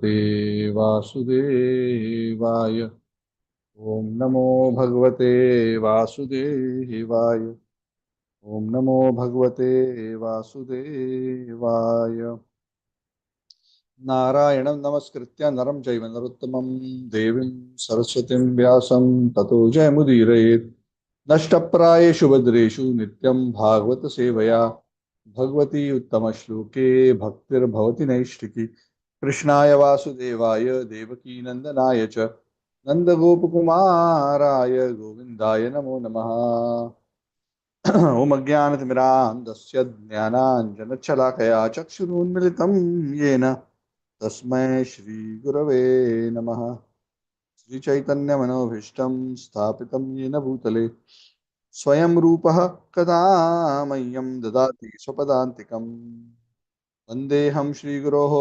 ते वासुदेवाय। ओम नमो भगवते वासुदेवाय। ओम नमो भगवते वासुदेवाय। नारायणं नमस्कृत्य नरं चैव नरोत्तमं देवीं सरस्वतीं व्यासं ततो जयमुदीरयेत्। नष्टप्रायेषु भद्रेषु नित्यं भागवत सेवया भगवती उत्तमश्लोके भक्तिर्भवति नैष्ठिकी। कृष्णाय वासुदेवाय देवकी नंदनाय च नन्दगोपकुमाराय गोविन्दाय नमो नमः। ॐ अज्ञानतिमिरान्धस्य ज्ञानाञ्जनशलाकया चक्षुरुन्मिलितं येन तस्मै श्रीगुरवे नमः। श्रीचैतन्यमनोभीष्टं स्थापितं येन भूतले स्वयं रूपः कदा मह्यं ददाति स्वपदान्तिकम्। वन्देऽहं श्रीगुरोः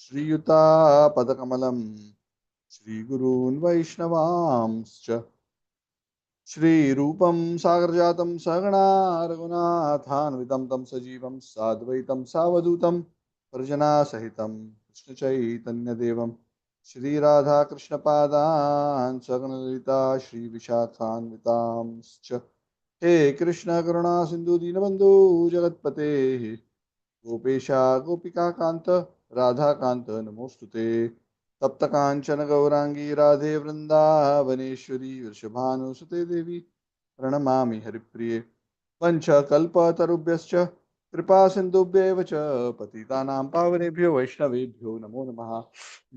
श्रीयुतापदकमलं श्रीगुरून् वैष्णवांश्च श्रीरूपं सागरजातं सहगणा रघुनाथान्वितं तं सजीवं साद्वैतं सावधूतं परिजनासहितं कृष्णचैतन्यदेवं श्रीराधाकृष्णपादान् सगणललिता श्रीविशाखान्वितांश्च। हे कृष्ण करुणा सिन्धु दीनबन्धु जगत्पते गोपेशा गोपिकान्त राधाकान्त नमोऽस्तुते। तप्त कांचन गौरांगी राधे वृंदावनेश्वरी वृषभानुसुते देवी प्रणमामि हरिप्रिये। पंचकल्पतरुभ्यश्च कृपा सिन्धुभ्येव च पतितानां पावनेभ्यो वैष्णवेभ्यो नमो नमः।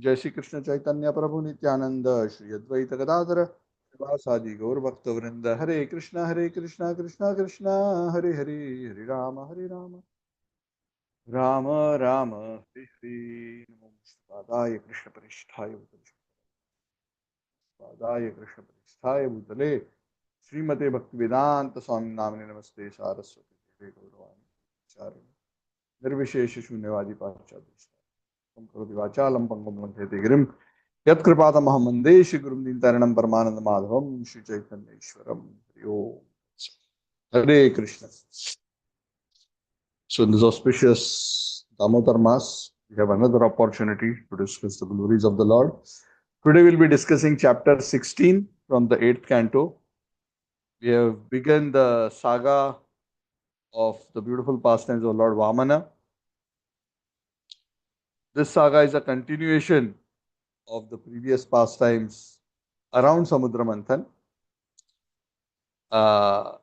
जय श्री कृष्ण चैतन्य प्रभु नित्यानंद श्री अद्वैत गदाधर श्रीवासादि गौरभक्तवृंद। हरे कृष्णा कृष्णा कृष्णा हरे हरे, हरे राम राम राम हरे हरे। नमो पादाय कृष्ण परिष्ठाय पादाय कृष्ण परिष्ठाय भूतले श्रीमते भक्ति वेदांत स्वामी नामिने नमस्ते सारस्वती देवे गौरवाणी चारिणे निर्विशेष शून्यवादी पाश्चात्य करोति वाचालं पंगुं लंघयते गिरिं यत्कृपातमहं वन्दे श्रीगुरुं दीनतारिणं परमानन्दमाधवं श्रीचैतन्येश्वरं। हरि ओम। हरे Krishna. So in this auspicious Damodar Mass, we have another opportunity to discuss the glories of the Lord. Today we'll be discussing chapter 16 from the 8th canto. We have begun the saga of the beautiful pastimes of Lord Vamana. This saga is a continuation of the previous pastimes around Samudra Manthan, uh,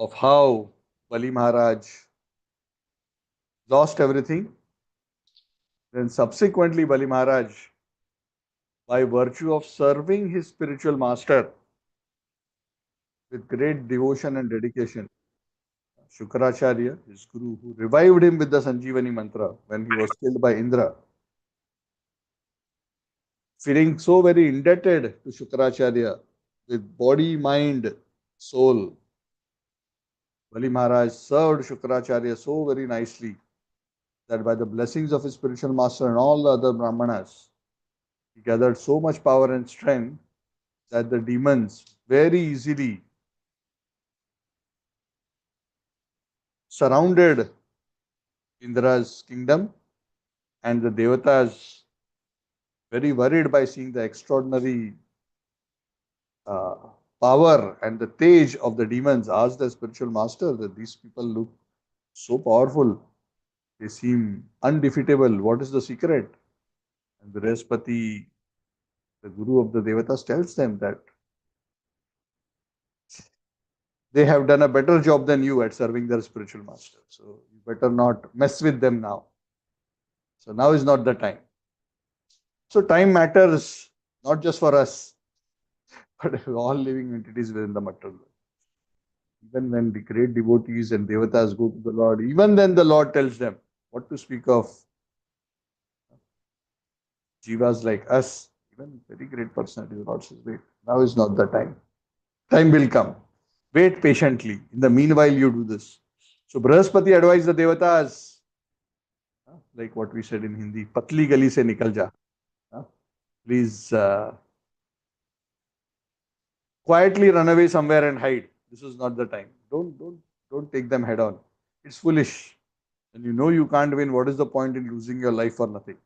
of how Bali Maharaj lost everything. Then subsequently Bali Maharaj, by virtue of serving his spiritual master with great devotion and dedication, Shukracharya, his guru, who revived him with the Sanjeevani mantra when he was killed by Indra, feeling so very indebted to Shukracharya with body, mind, soul, Bali Maharaj served Shukracharya so very nicely that by the blessings of his spiritual master and all the other Brahmanas, he gathered so much power and strength that the demons very easily surrounded Indra's kingdom, and the Devatas, very worried by seeing the extraordinary uh, power and the tej of the demons, asked the spiritual master that these people look so powerful, they seem undefeatable. What is the secret? And the Brihaspati, the guru of the Devatas, tells them that they have done a better job than you at serving their spiritual master. So you better not mess with them now. So now is not the time. So time matters not just for us, but all living entities within the material world. Even when the great devotees and devatas go to the Lord, even then the Lord tells them what to speak of jivas like us. Even very great personality, the Lord says, wait, now is not the time. Time will come. Wait patiently. In the meanwhile, you do this. So Brihaspati advised the devatas, like what we said in Hindi, patli gali se nikal ja. Please quietly run away somewhere and hide. This is not the time. Don't take them head on. It's foolish. and you know you can't win, what is the point in losing your life for nothing?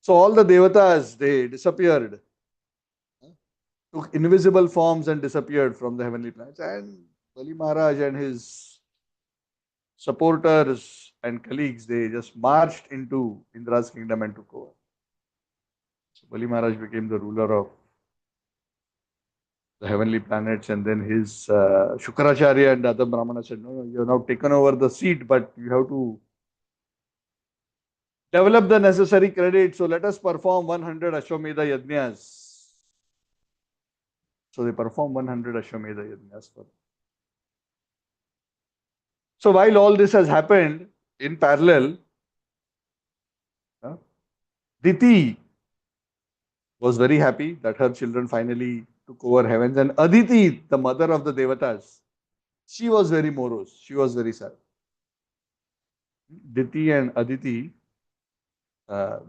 So all the devatas, they disappeared, took invisible forms and disappeared from the heavenly planets. And Bali Maharaj and his supporters and colleagues, they just marched into Indra's kingdom and took over. So Bali Maharaj became the ruler of the heavenly planets, and then his Shukracharya and other Brahmanas said, no, you have now taken over the seat, but you have to develop the necessary credit. So let us perform 100 Ashwamedha Yajnas. So they perform 100 Ashwamedha Yajnas. So while all this has happened in parallel, uh, Diti was very happy that her children finally took over heavens. And Aditi, the mother of the Devatas, she was very morose. She was very sad. Diti and Aditi,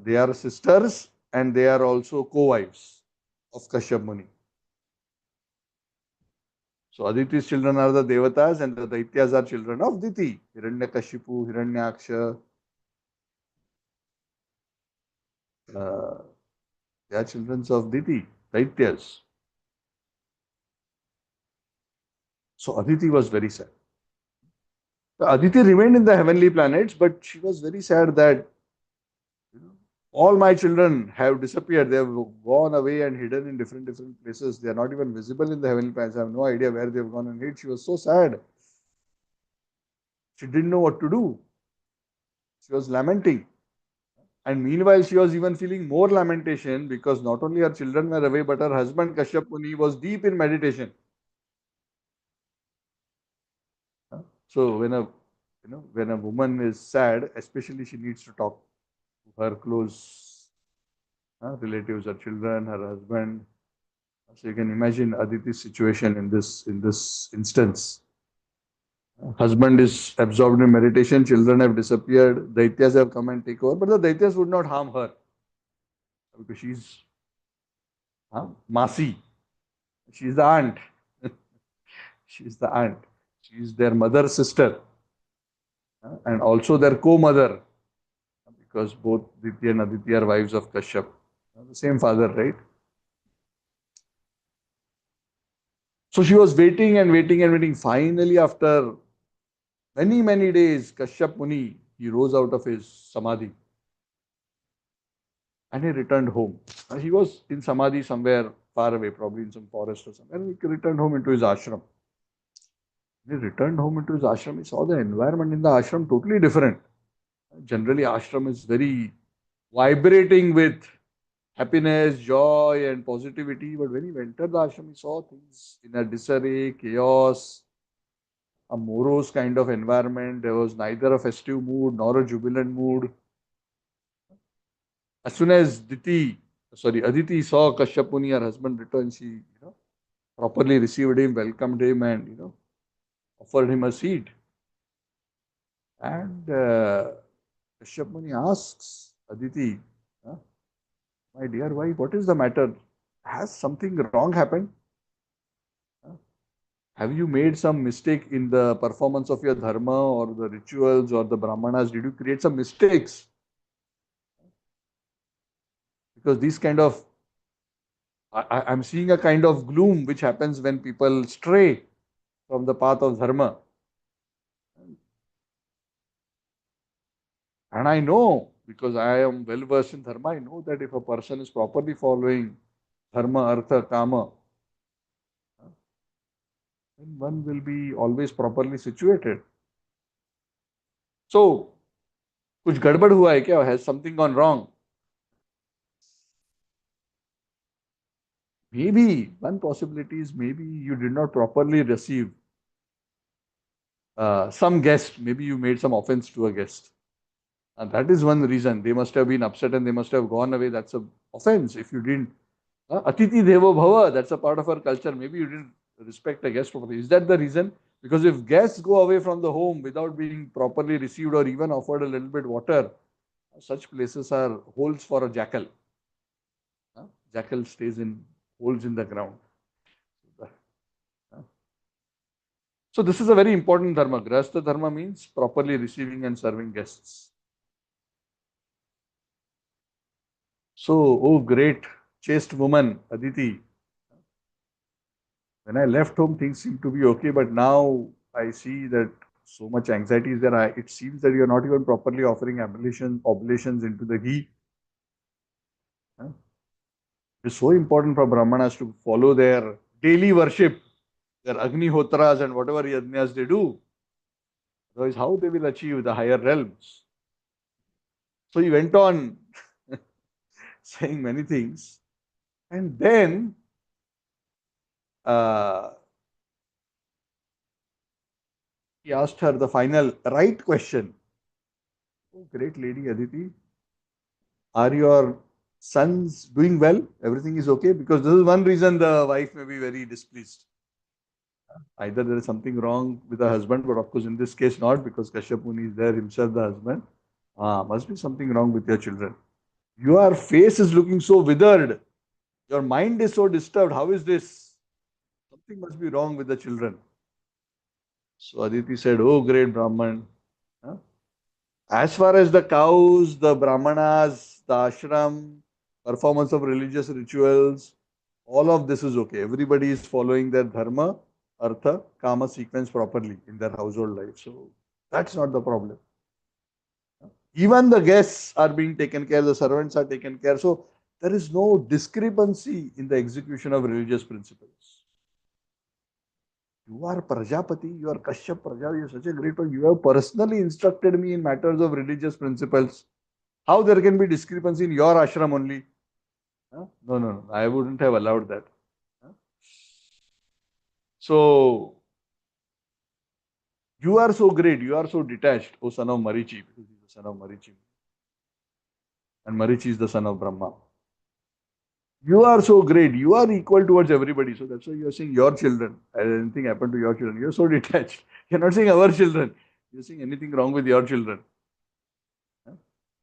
they are sisters and they are also co-wives of Kashyap Muni. So Aditi's children are the Devatas and the Daityas are children of Diti. Hiranyakashipu, Hiranyaksha. Uh, they are children of Diti, Daityas. So Aditi was very sad. Aditi remained in the heavenly planets, but she was very sad that all my children have disappeared. They have gone away and hidden in different places. They are not even visible in the heavenly planets. I have no idea where they have gone and hid. She was so sad. She didn't know what to do. She was lamenting. And meanwhile, she was even feeling more lamentation because not only her children were away, but her husband Kashyap Muni was deep in meditation. So when a woman is sad, especially she needs to talk to her close relatives, her children, her husband. So you can imagine Aditi's situation in this instance. Husband is absorbed in meditation, children have disappeared, Daityas have come and take over, but the Daityas would not harm her because she's Masi. She's the aunt. She's the aunt. She's their mother, sister, and also their co-mother because both Diti and Aditi are wives of Kashyap. The same father, right? So she was waiting and waiting and waiting. Finally, after many days, Kashyap Muni, he rose out of his samadhi and he returned home. He was in samadhi somewhere far away, probably in some forest or something. And he returned home into his ashram. When he returned home into his ashram, he saw the environment in the ashram totally different. Generally, ashram is very vibrating with happiness, joy, and positivity. But when he entered the ashram, he saw things in a disarray, chaos, a morose kind of environment. There was neither a festive mood nor a jubilant mood. As soon as Aditi saw Kashyap Muni, her husband, return, she properly received him, welcomed him, and offered him a seat. And Kashyap Muni asks Aditi, my dear wife, what is the matter? Has something wrong happened? Have you made some mistake in the performance of your dharma or the rituals or the brahmanas? Did you create some mistakes? Because these kind of, I'm seeing a kind of gloom which happens when people stray from the path of dharma. And I know, because I am well versed in dharma, I know that if a person is properly following dharma, artha, kama, then one will be always properly situated. So, कुछ गड़बड़ हुआ है क्या? Has something gone wrong? Maybe one possibility is maybe you did not properly receive some guest. Maybe you made some offense to a guest. And that is one reason. They must have been upset and they must have gone away. That's a offense. If you didn't, Atiti Devo Bhava, that's a part of our culture. Maybe you didn't respect a guest properly. Is that the reason? Because if guests go away from the home without being properly received or even offered a little bit water, such places are holes for a jackal. Jackal stays in holes in the ground. So this is a very important dharma. Grahastha dharma means properly receiving and serving guests. So, oh great chaste woman, Aditi, when I left home, things seemed to be okay, but now I see that so much anxiety is there. It seems that you are not even properly offering oblations into the ghee. Huh? It's so important for Brahmanas to follow their daily worship, their Agnihotras and whatever yajnas they do. Otherwise, how they will achieve the higher realms? So he went on saying many things. And then uh, he asked her the final right question. Oh, great lady Aditi, are your sons doing well? Everything is okay? Because this is one reason the wife may be very displeased. Either there is something wrong with the husband, but of course, in this case, not because Kashyap Muni is there himself, the husband. Must be something wrong with your children. Your face is looking so withered. Your mind is so disturbed. How is this? Something must be wrong with the children. So Aditi said, oh, great Brahman. Huh? As far as the cows, the Brahmanas, the ashram, performance of religious rituals, all of this is okay. Everybody is following their dharma, artha, kama sequence properly in their household life. So that's not the problem. Even the guests are being taken care, the servants are taken care. So there is no discrepancy in the execution of religious principles. You are Prajapati, you are Kashyap Praja, you are such a great one. You have personally instructed me in matters of religious principles. How there can be discrepancy in your ashram only? Huh? No, no, no. I wouldn't have allowed that. Huh? So you are so great, you are so detached, O son of Marichi, because he is the son of Marichi. And Marichi is the son of Brahma. You are so great, you are equal towards everybody. So that's why you are saying your children. Has anything happened to your children? You are so detached. You are not saying our children. You are saying anything wrong with your children. Huh?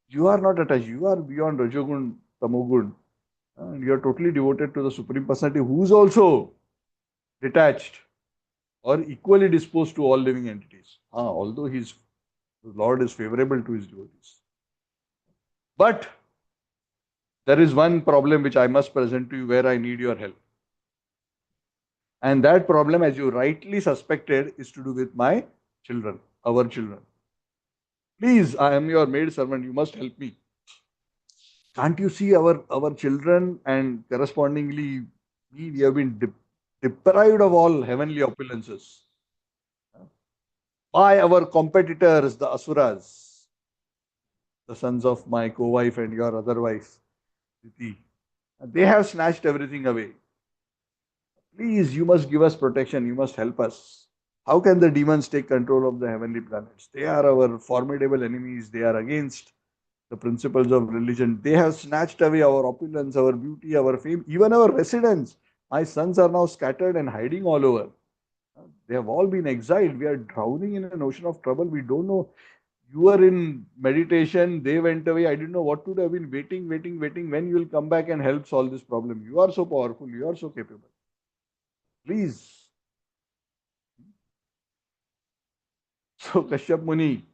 You are not attached. You are beyond Rajogun, Tamogun. And you are totally devoted to the Supreme Personality who is also detached or equally disposed to all living entities. Although his Lord is favorable to his devotees. But there is one problem which I must present to you where I need your help. And that problem, as you rightly suspected, is to do with my children, our children. Please, I am your maid servant. You must help me. Can't you see our children and correspondingly we have been deprived of all heavenly opulences by our competitors, the asuras, the sons of my co-wife and your other wife, Aditi. They have snatched everything away. Please, you must give us protection. You must help us. How can the demons take control of the heavenly planets? They are our formidable enemies. They are against the principles of religion. They have snatched away our opulence, our beauty, our fame, even our residence. My sons are now scattered and hiding all over. They have all been exiled. We are drowning in an ocean of trouble. We don't know. You were in meditation. They went away. I didn't know what to do. I've been waiting, waiting, waiting. When you will come back and help solve this problem? You are so powerful. You are so capable. Please. So Kashyap Muni,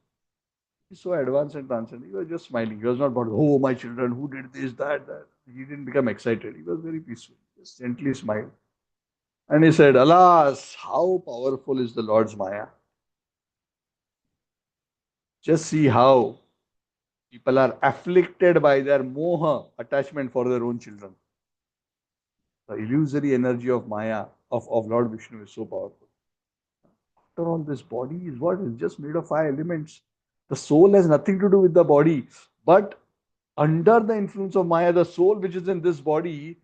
he's so advanced and transcendent. He was just smiling. He was not about, oh, my children, who did this, that, that. He didn't become excited. He was very peaceful. Just gently smiled. And he said, alas, how powerful is the Lord's Maya. Just see how people are afflicted by their moha, attachment for their own children. The illusory energy of Maya, of Lord Vishnu is so powerful. After all, this body is what? It's just made of 5 elements. The soul has nothing to do with the body. But under the influence of Maya, the soul which is in this body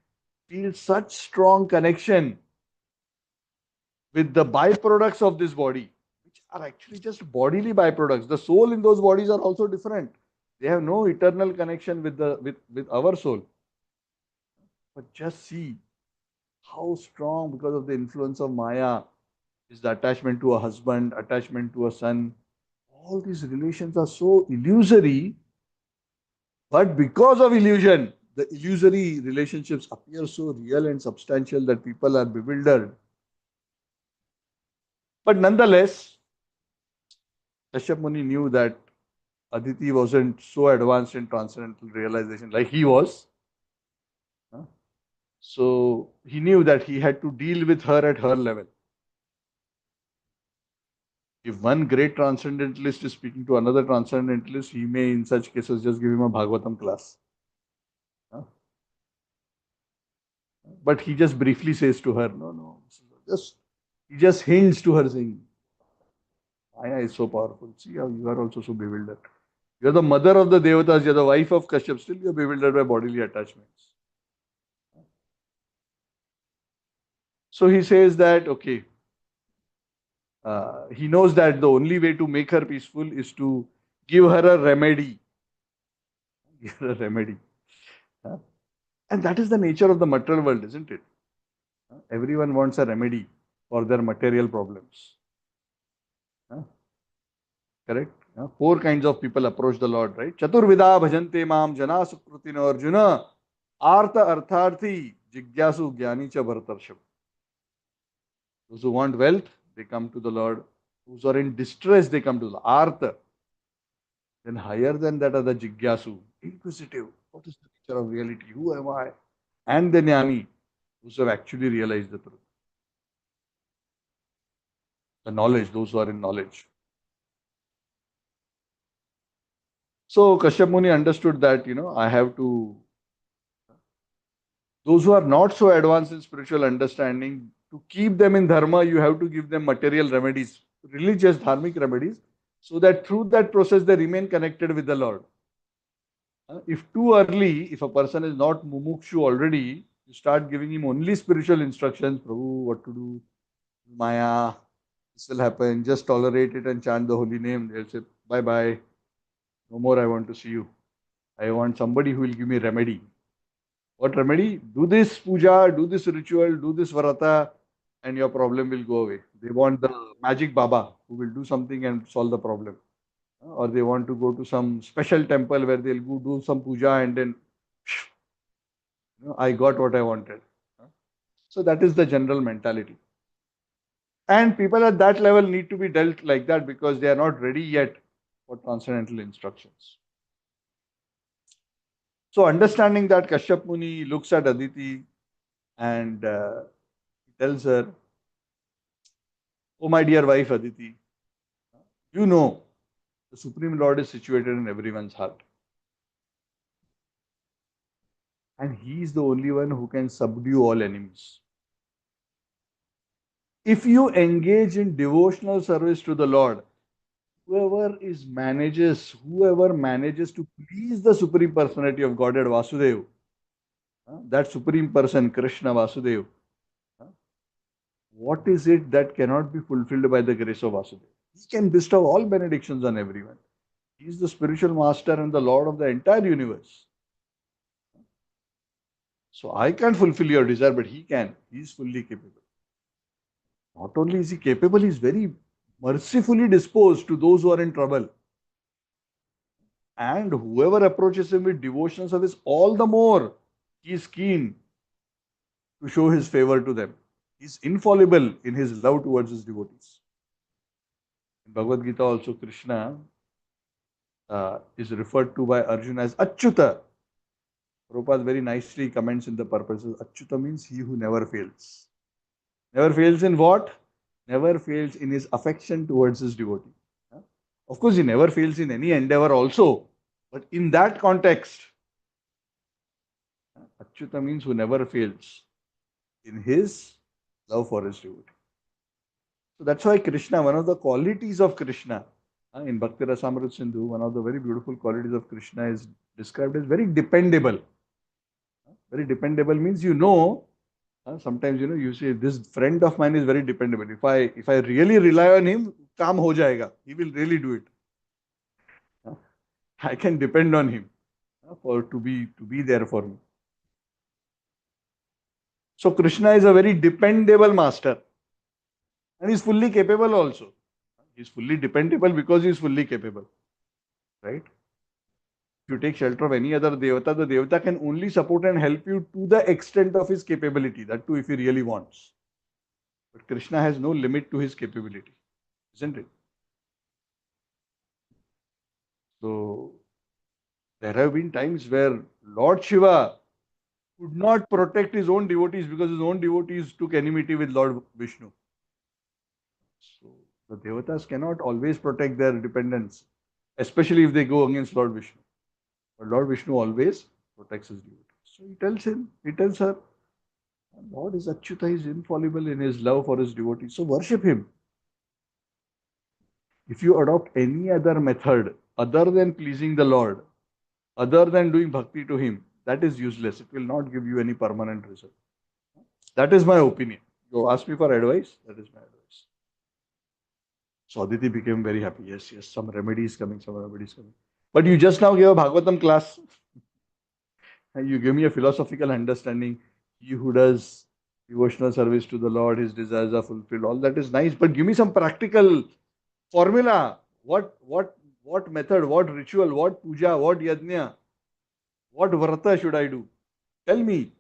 feels such strong connection with the byproducts of this body, which are actually just bodily byproducts. The soul in those bodies are also different. They have no eternal connection with our soul. But just see how strong, because of the influence of Maya, is the attachment to a husband, attachment to a son. All these relations are so illusory, but because of illusion, the illusory relationships appear so real and substantial that people are bewildered. But nonetheless, Kashyap Muni knew that Aditi wasn't so advanced in transcendental realization like he was. So he knew that he had to deal with her at her level. If one great transcendentalist is speaking to another transcendentalist, he may, in such cases, just give him a Bhagavatam class. But he just briefly says to her, no, no, just he just hints to her saying, Maya is so powerful. See how you are also so bewildered. You are the mother of the Devatas, you are the wife of Kashyap, still you are bewildered by bodily attachments. So he says that, okay, he knows that the only way to make her peaceful is to give her a remedy. Give her a remedy. And that is the nature of the material world, isn't it? Everyone wants a remedy for their material problems. Correct? Four kinds of people approach the Lord, right? Chaturvida bhajante mam jana sukrutino arjuna artha artharthi jigyasu jnani cha bhartarsham. Those who want wealth, they come to the Lord. Those who are in distress, they come to the Artha. Then higher than that are the Jigyasu, inquisitive. What is the nature of reality? Who am I? And the Jnani, those who have actually realized the truth. The knowledge, those who are in knowledge. So Kashyap Muni understood that, I have to, those who are not so advanced in spiritual understanding, to keep them in dharma, you have to give them material remedies, religious, dharmic remedies, so that through that process they remain connected with the Lord. If too early, if a person is not mumukshu already, you start giving him only spiritual instructions, Prabhu, what to do, Maya, this will happen, just tolerate it and chant the holy name. They'll say, bye bye, no more I want to see you. I want somebody who will give me remedy. What remedy? Do this puja, do this ritual, do this varata, and your problem will go away. They want the magic Baba who will do something and solve the problem. Or they want to go to some special temple where they'll go do some puja and then I got what I wanted. So that is the general mentality. And people at that level need to be dealt like that because they are not ready yet for transcendental instructions. So understanding that, Kashyap Muni looks at Aditi and tells her, oh my dear wife Aditi, you know the Supreme Lord is situated in everyone's heart. And he is the only one who can subdue all enemies. If you engage in devotional service to the Lord, whoever manages to please the Supreme Personality of Godhead Vasudeva, that Supreme Person, Krishna Vasudeva, what is it that cannot be fulfilled by the grace of Vasudeva? He can bestow all benedictions on everyone. He is the spiritual master and the Lord of the entire universe. So I can't fulfill your desire, but he can. He is fully capable. Not only is he capable, he is very mercifully disposed to those who are in trouble. And whoever approaches him with devotional service, all the more he is keen to show his favor to them. He is infallible in his love towards his devotees. In Bhagavad Gita also, Krishna is referred to by Arjuna as Achyuta. Prabhupada very nicely comments in the purposes. Achyuta means he who never fails. Never fails in what? Never fails in his affection towards his devotee. Of course, he never fails in any endeavor also. But in that context, Achyuta means who never fails in his love for his devotee. So that's why Krishna, one of the qualities of Krishna, in Bhakti Rasamrita Sindhu, one of the very beautiful qualities of Krishna is described as very dependable. Very dependable means sometimes you say this friend of mine is very dependable. If I really rely on him, kaam ho jayega. He will really do it. I can depend on him to be there for me. So Krishna is a very dependable master. And he's fully capable also. He's fully dependable because he's fully capable. Right? If you take shelter of any other Devata, the Devata can only support and help you to the extent of his capability. That too, if he really wants. But Krishna has no limit to his capability, isn't it? So there have been times where Lord Shiva could not protect his own devotees because his own devotees took enmity with Lord Vishnu. So the devatas cannot always protect their dependents, especially if they go against Lord Vishnu. But Lord Vishnu always protects his devotees. So he tells her, Lord is Achyuta, he is infallible in his love for his devotees. So worship him. If you adopt any other method other than pleasing the Lord, other than doing bhakti to him, that is useless. It will not give you any permanent result. That is my opinion. You ask me for advice, that is my advice. So Aditi became very happy. Yes, yes, some remedy is coming, some remedy is coming. But you just now gave a Bhagavatam class. And you give me a philosophical understanding. He who does devotional service to the Lord, his desires are fulfilled. All that is nice. But give me some practical formula. What method, what ritual, what puja, what yajna, what vrata should I do? Tell me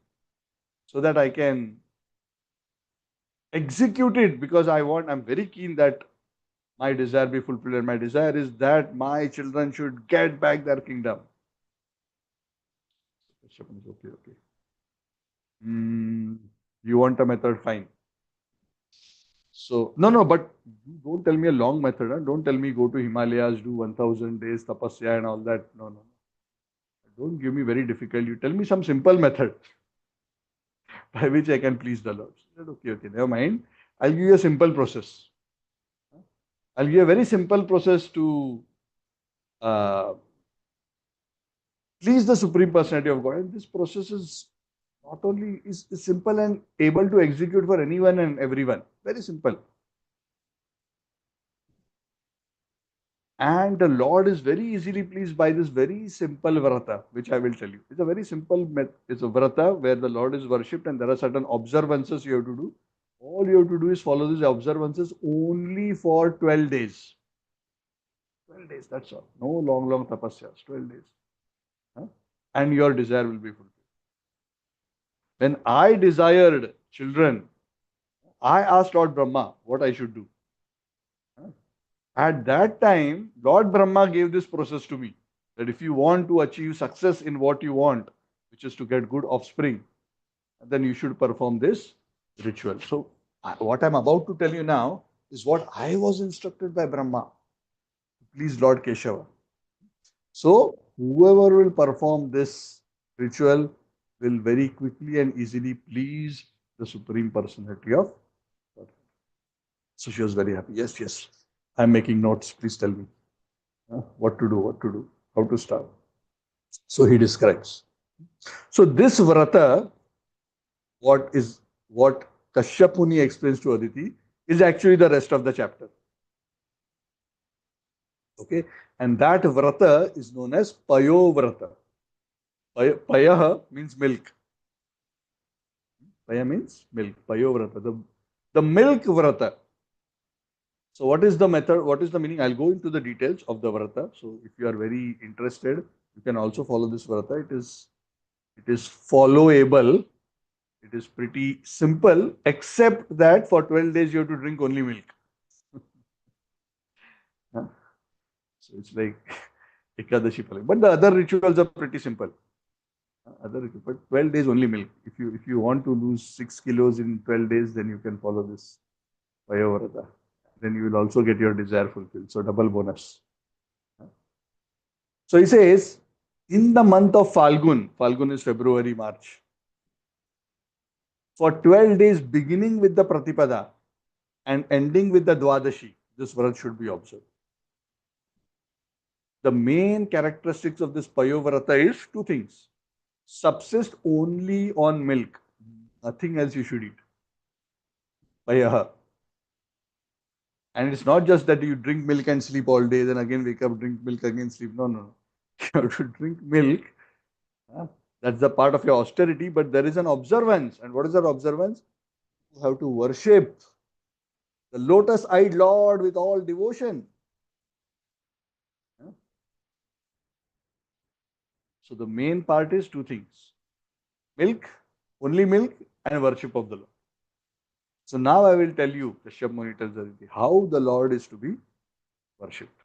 so that I can execute it because I'm very keen that my desire be fulfilled. And my desire is that my children should get back their kingdom. Okay, okay. Hmm, you want a method? Fine. So, no, but you don't tell me a long method. Huh? Don't tell me go to Himalayas, do 1000 days tapasya and all that. No. Don't give me very difficult. You tell me some simple method by which I can please the Lord. I said, okay, never mind. I'll give you a simple process. I'll give you a very simple process to uh, please the Supreme Personality of God. And this process is not only is simple and able to execute for anyone and everyone. Very simple. And the Lord is very easily pleased by this very simple vrata, which I will tell you. It's a very simple it's a vrata where the Lord is worshipped and there are certain observances you have to do. All you have to do is follow these observances only for 12 days. 12 days, that's all. No long tapasyas, 12 days. Huh? And your desire will be fulfilled. When I desired children, I asked Lord Brahma what I should do. Huh? At that time, Lord Brahma gave this process to me that if you want to achieve success in what you want, which is to get good offspring, then you should perform this ritual. So, what I'm about to tell you now is what I was instructed by Brahma. Please, Lord Keshava. So, whoever will perform this ritual will very quickly and easily please the Supreme Personality of God. So, she was very happy. Yes. I'm making notes. Please tell me. What to do, how to start. So he describes. So this vrata, what Kashyap Muni explains to Aditi, is actually the rest of the chapter. Okay, and that vrata is known as Payovrata. Payaha means milk. Paya means milk. Payovrata, the milk vrata. So what is the method? What is the meaning? I'll go into the details of the vrata. So if you are very interested, you can also follow this vrata. It is followable. It is pretty simple, except that for 12 days you have to drink only milk. Huh? So it's like Ekadashi Palak. But the other rituals are pretty simple. But 12 days only milk. If you want to lose 6 kilos in 12 days, then you can follow this Payovrata. Then you will also get your desire fulfilled. So double bonus. So he says, in the month of Falgun is February, March, for 12 days, beginning with the Pratipada and ending with the Dwadashi, this vrat should be observed. The main characteristics of this Payovrata is two things. Subsist only on milk. Nothing else you should eat. Payaha. And it's not just that you drink milk and sleep all day, then again wake up, drink milk, again sleep. No. You have to drink milk. That's the part of your austerity, but there is an observance. And what is that observance? You have to worship the lotus-eyed Lord with all devotion. So the main part is two things. Milk, only milk, and worship of the Lord. So now I will tell you, Kashyap Muni tells Aditi, how the Lord is to be worshipped.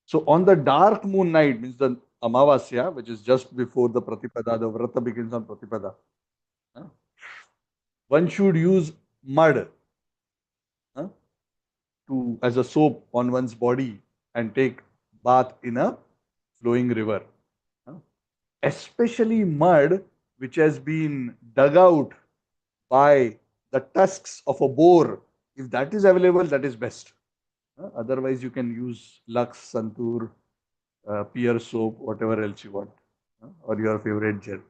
So on the dark moon night, means the Amavasya, which is just before the Pratipada, the Vrata begins on Pratipada. huh, One should use mud huh, to as a soap on one's body and take bath in a flowing river. huh. Especially mud which has been dug out by the tusks of a boar. If that is available, that is best. Otherwise, you can use Lux, Santur, Pear soap, whatever else you want, or your favorite gel.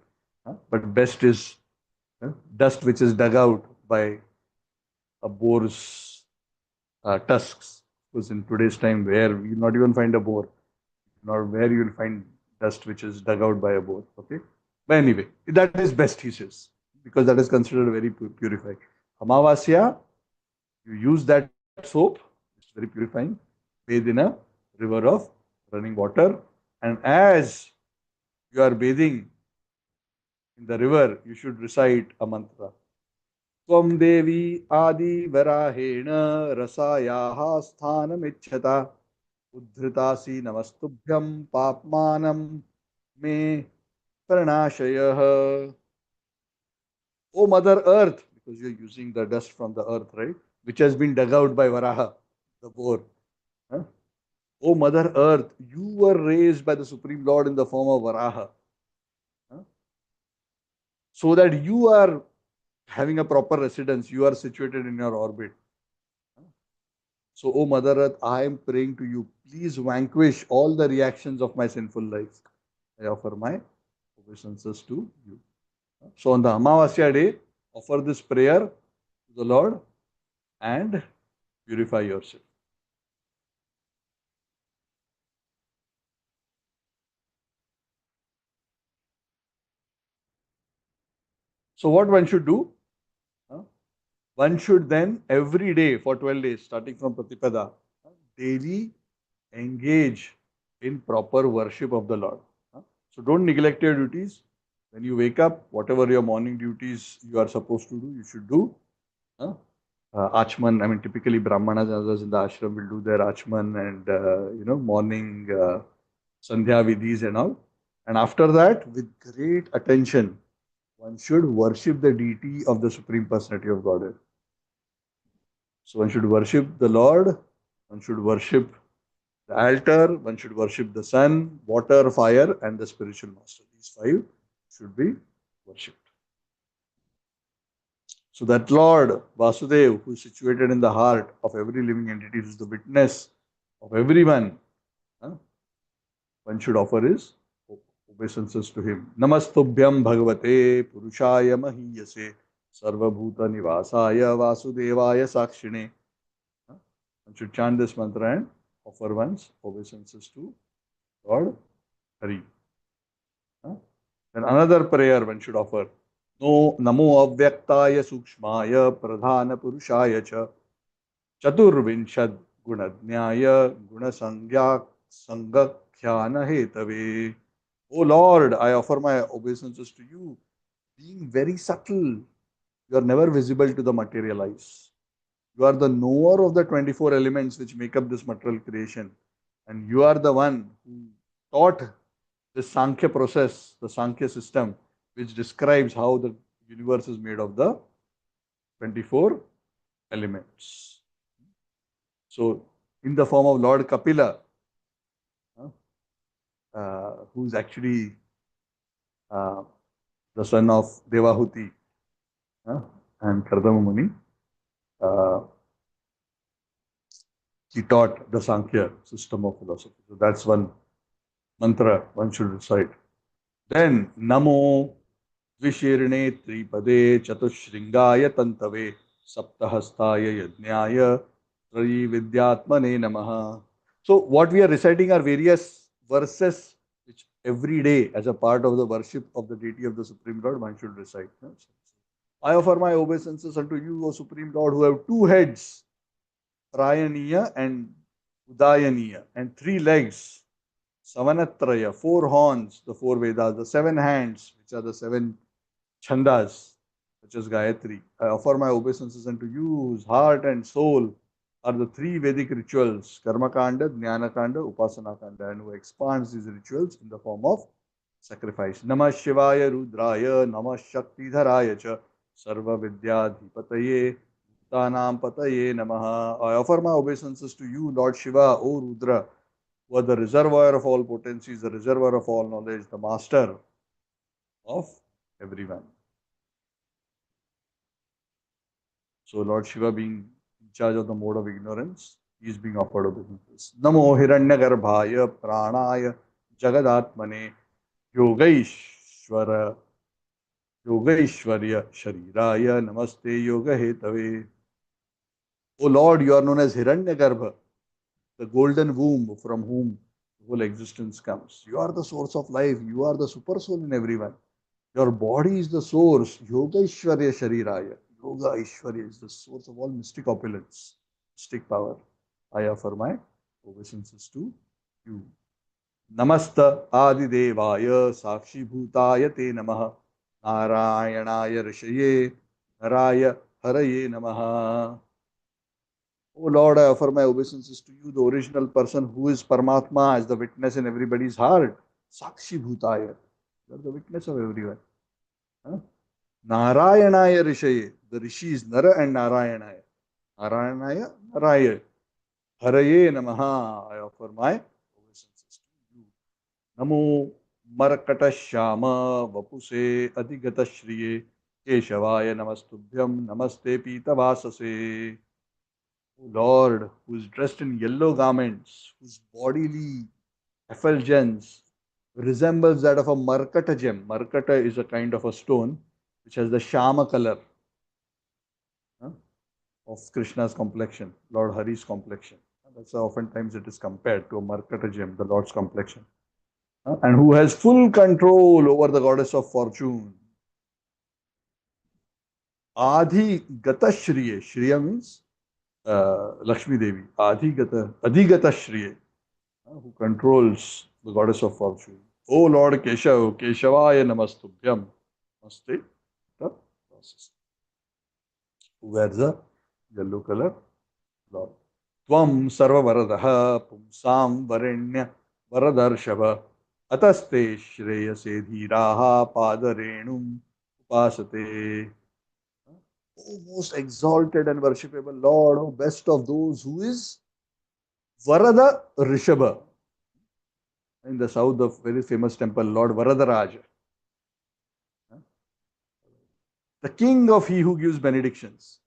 But best is dust which is dug out by a boar's tusks. Because in today's time, where you not even find a boar, nor where you will find dust which is dug out by a boar. Okay, but anyway, that is best, he says, because that is considered very purified. Amavasya, you use that soap, it's very purifying. Bathe in a river of running water, and as you are bathing in the river, you should recite a mantra. Tvam Devi Adi Varahena Rasayaha Sthanamichhata Uddhritasi Namastubhyam Papmanam Me Pranashayah. O Mother Earth, because you're using the dust from the earth, right? Which has been dug out by Varaha, the boar. Huh? O Mother Earth, you were raised by the Supreme Lord in the form of Varaha. Huh? So that you are having a proper residence, you are situated in your orbit. So, O Mother Earth, I am praying to you, please vanquish all the reactions of my sinful life. I offer my obeisances to you. So, on the Amavasya day, offer this prayer to the Lord and purify yourself. So, what one should do? One should then every day for 12 days, starting from Pratipada, daily engage in proper worship of the Lord. So don't neglect your duties. When you wake up, whatever your morning duties you are supposed to do, you should do. Achman, I mean, typically Brahmanas, others in the ashram will do their Achman and, morning Sandhya Vidhis and all. And after that, with great attention, one should worship the deity of the Supreme Personality of Godhead. So one should worship the Lord, one should worship the altar, one should worship the sun, water, fire, and the spiritual master. These five should be worshipped. So that Lord Vasudev, who is situated in the heart of every living entity, who is the witness of everyone, one should offer his obeisances to him. Namastubhyam Bhagavate Purushaya Mahiyase Sarvabhuta Nivasaya Vasudevaya Sakshine. One should chant this mantra and offer one's obeisances to Lord Hari. Then another prayer one should offer. No Namo Avyaktaya Sukshmaya Pradhana Purushaya Cha Chaturvinshad Gunadnyaya Gunasangyak Sangakhyana Hetave. O Lord, I offer my obeisances to you, being very subtle. You are never visible to the material eyes. You are the knower of the 24 elements which make up this material creation. And you are the one who taught the Sankhya process, the Sankhya system, which describes how the universe is made of the 24 elements. So, in the form of Lord Kapila, who is actually the son of Devahuti and Kardama Muni, he taught the Sankhya system of philosophy. So that's one mantra one should recite. Then Namo Dvishirne Tripade Chatushringaya Tantave Saptahastaya Yajnaya Tri Vidyatmane Namaha. So what we are reciting are various verses which every day as a part of the worship of the deity of the Supreme Lord one should recite. I offer my obeisances unto you, O Supreme Lord, who have two heads, Prayaniya and Udayaniya, and three legs, Savanatraya, four horns, the four Vedas, the seven hands, which are the seven Chandas, such as Gayatri. I offer my obeisances unto you, whose heart and soul are the three Vedic rituals, Karma Kanda, Jnana Kanda, Upasana Kanda, and who expands these rituals in the form of sacrifice. Namah Shivaya Rudraya, Namah Shaktidharaya cha, Sarva Vidyadhipataye, Bhutanam Pataye Namaha. I offer my obeisances to you, Lord Shiva, O Rudra, who are the reservoir of all potencies, the reservoir of all knowledge, the master of everyone. So Lord Shiva being in charge of the mode of ignorance, he is being offered obeisances. Namo Hiranyagarbhaya Pranaya Jagadatmane Yogaishvara Yogaishvarya Shariraya Namaste Yoga Hetave. O Lord, you are known as Hiranyagarbha, the golden womb from whom whole existence comes. You are the source of life. You are the super soul in everyone. Your body is the source. Yoga Ishwarya Shariraya. Yoga Ishwarya is the source of all mystic opulence, mystic power. I offer my obeisances to you. Namasta Adidevaya Sakshi Bhutaya Te Namaha Narayanaya Rishaye Naraya Haraye Namaha. O Lord, I offer my obeisances to you, the original person who is Paramatma, as the witness in everybody's heart. Sakshi Bhutaya. You are the witness of everyone. Huh? Narayanaya Rishaye. The Rishis, Nara and Narayanaya. Narayanaya, Naraya. Haraye Namaha. I offer my obeisances to you. Namo Marakata Shama Vapuse Adigata Shriye Keshavaya Namastubhyam Namaste Pita Vasase. Lord, who is dressed in yellow garments, whose bodily effulgence resembles that of a Markata gem. Markata is a kind of a stone which has the Shama color, huh, of Krishna's complexion, Lord Hari's complexion. That's how oftentimes it is compared to a Markata gem, the Lord's complexion. And who has full control over the goddess of fortune. Adhi Gata Shriya. Shriya means Lakshmi Devi. Adhigata Shriya, who controls the goddess of fortune. O Lord Keshav, Keshavaya Namastubhyam. Namaste. The process. Who wears a yellow color Lord. Tvam Sarva Varadaha Pumsam Varenya Varadarshava Ataste Shreyase Dhiraha Padarenum Upasate. O most exalted and worshipable Lord, O best of those who is Varada Rishabha. In the south, the very famous temple, Lord Varadaraja. The king of he who gives benedictions.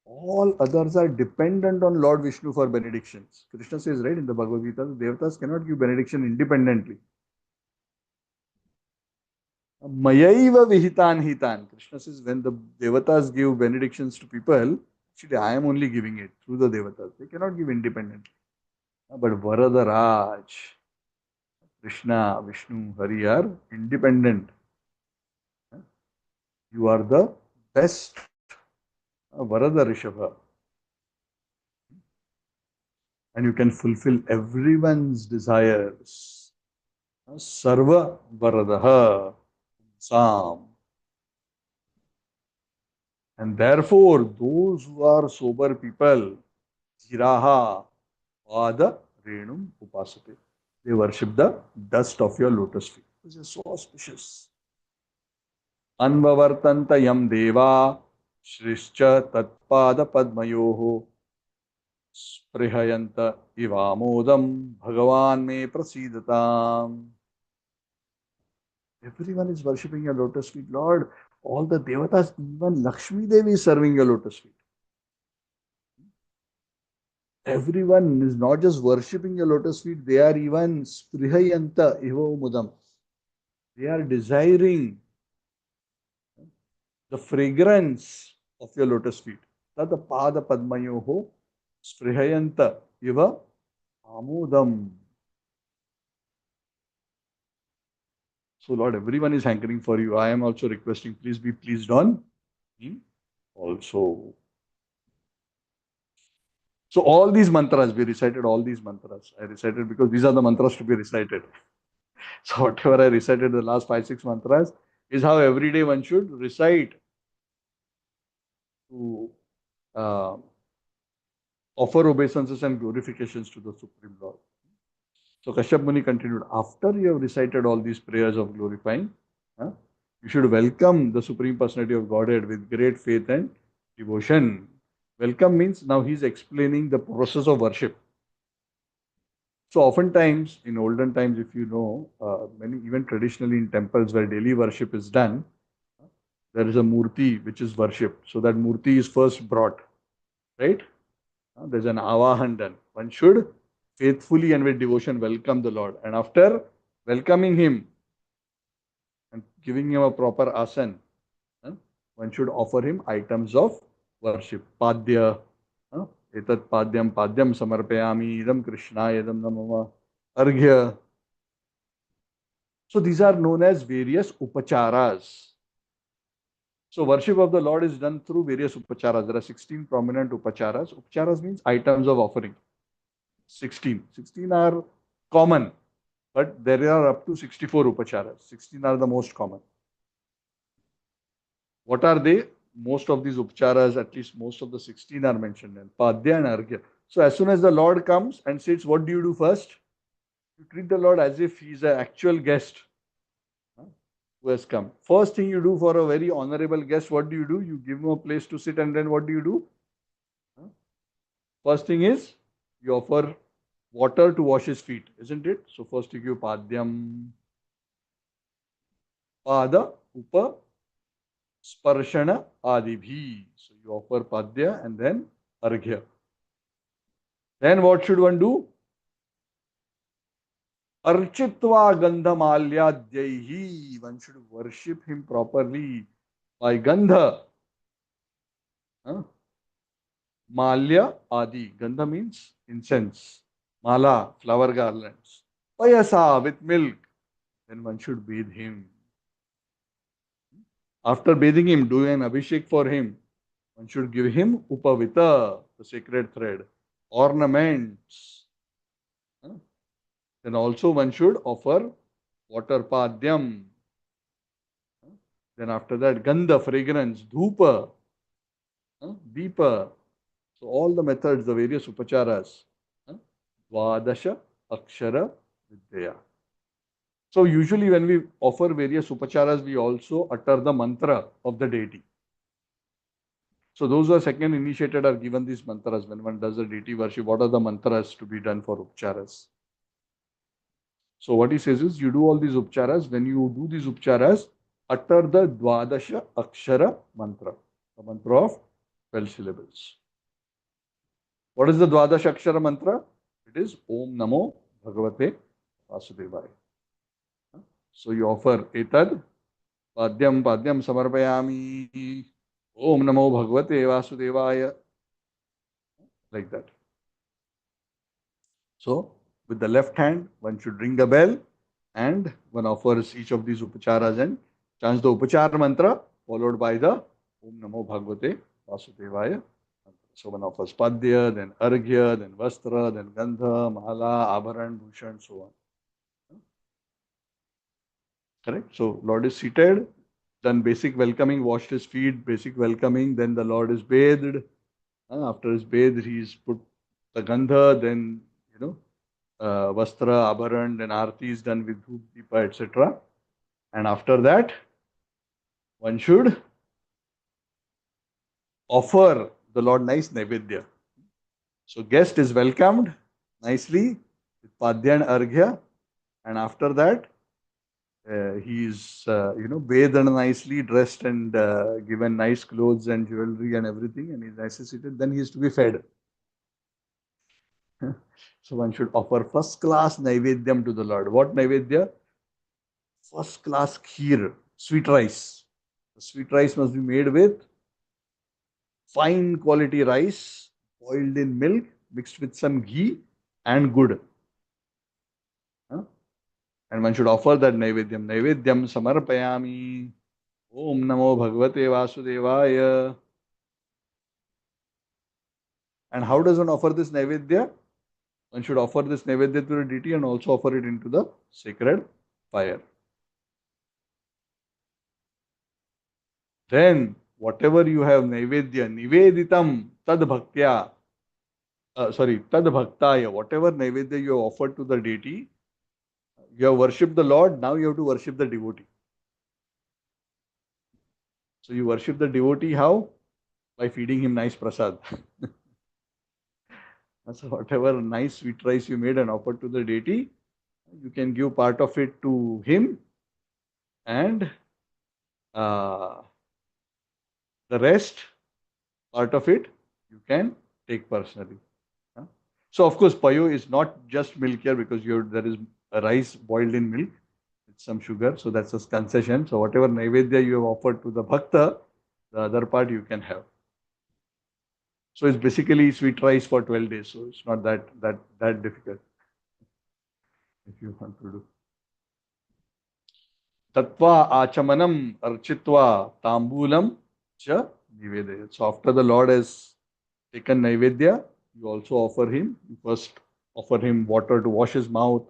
All others are dependent on Lord Vishnu for benedictions. Krishna says, right, in the Bhagavad Gita, the Devatas cannot give benediction independently. Mayaiva vihitan hitan. Krishna says, when the Devatas give benedictions to people, actually I am only giving it through the Devatas. They cannot give independently. But Varadaraj, Krishna, Vishnu, Hari are independent. You are the best Varada Rishabha. And you can fulfill everyone's desires. Sarva Varadaha Sam. And therefore, those who are sober people, Jiraha Pada Renum Upasate. They worship the dust of your lotus feet. This is so auspicious. Anvavartanta yam deva Shrishcha Tatpada Padmayoho Sprihayanta Ivamodam Bhagavan me Prasidatam. Everyone is worshipping your lotus feet, Lord. All the devatas, even Lakshmi Devi is serving your lotus feet. Everyone is not just worshipping your lotus feet, they are even sprihayanta ivamodam. They are desiring the fragrance of your lotus feet. Tata pada padmayoho sprihayanta iva amodam. So Lord, everyone is hankering for you. I am also requesting, please be pleased on me also. So all these mantras, we recited all these mantras. I recited because these are the mantras to be recited. So whatever I recited the last 5-6 mantras is how every day one should recite to uh, offer obeisances and glorifications to the Supreme Lord. So Kashyap Muni continued, after you have recited all these prayers of glorifying, uh, you should welcome the Supreme Personality of Godhead with great faith and devotion. Welcome means now he is explaining the process of worship. So oftentimes, in olden times, if you know, many even traditionally in temples where daily worship is done, there is a murti which is worshipped. So that murti is first brought, right? There's an avahan done. One should faithfully and with devotion welcome the Lord. And after welcoming him and giving him a proper asan, one should offer him items of worship. Padya, etat padyam samarpayami, idam krishnaya, idam namama, arghya. So these are known as various upacharas. So worship of the Lord is done through various upacharas. There are 16 prominent upacharas. Upacharas means items of offering. 16. 16 are common, but there are up to 64 upacharas. 16 are the most common. What are they? Most of these upacharas, at least most of the 16 are mentioned in Padya and Arghya. So as soon as the Lord comes and sits, what do you do first? You treat the Lord as if he is an actual guest who has come. First thing you do for a very honorable guest, what do? You give him a place to sit, and then what do? First thing is you offer water to wash his feet, isn't it? So first you give Padyam, Pada, Upa, Sparshana, Adibhi. So you offer Padya and then Arghya. Then what should one do? Architva Gandhamalyadhyaihi. One should worship him properly by Gandha. Malya Adi. Gandha means incense. Mala, flower garlands. Payasa, with milk. Then one should bathe him. After bathing him, do an abhishek for him. One should give him upavita, the sacred thread, ornaments. Then also one should offer water padyam. Then after that, gandha, fragrance, dhupa, deepa. So all the methods, the various upacharas. Dvadasha akshara vidya. So usually when we offer various upacharas, we also utter the mantra of the deity. So those who are second initiated are given these mantras. When one does the deity worship, what are the mantras to be done for upacharas? So what he says is, you do all these upacharas. When you do these upacharas, utter the Dvadasha Akshara mantra, the mantra of 12 syllables. What is the Dvadasha Akshara mantra? It is Om Namo Bhagavate Vasudevaya. So you offer Etad, Padyam Samarpayami, Om Namo Bhagavate Vasudevaya, like that. So with the left hand, one should ring the bell and one offers each of these upacharas and chants the upachara mantra followed by the Om Namo Bhagavate Vasudevaya. So one offers Padya, then Arghya, then Vastra, then Gandha, Mala, Abharan, Bhushan, so on. Correct? So Lord is seated, done basic welcoming, washed his feet, basic welcoming, then the Lord is bathed. After his bathed, he is put the Gandha, then, Vastra, Abharan, then Aarti is done with Dhoop, Deepa, etc. And after that, one should offer the Lord nice Naivedya. So guest is welcomed nicely with Padya and Arghya. And after that, he is, bathed nicely, dressed and given nice clothes and jewelry and everything. And he is nicely seated. Then he is to be fed. So one should offer first class Naivedyam to the Lord. What Naivedya? First class kheer, sweet rice. The sweet rice must be made with fine quality rice, boiled in milk, mixed with some ghee and good. And one should offer that Naivedyam. Naivedyam samarpayami. Om Namo Bhagavate Vasudevaya. And how does one offer this Naivedya? One should offer this Naivedya to the deity and also offer it into the sacred fire. Then whatever you have naivedya, niveditam, tad bhaktya, tad bhaktaya, whatever naivedya you have offered to the deity, you have worshipped the Lord, now you have to worship the devotee. So you worship the devotee how? By feeding him nice prasad. So whatever nice sweet rice you made and offered to the deity, you can give part of it to him, and uh, the rest part of it you can take personally. So of course, payo is not just milk here, because there is a rice boiled in milk with some sugar, so that's a concession. So whatever naivedya you have offered to the bhakta, the other part you can have. So it's basically sweet rice for 12 days. So it's not that difficult if you want to do. Tatva achamanam architva tambulam cha nivedaya. So after the Lord has taken naivedya, you also offer him. You first offer him water to wash his mouth.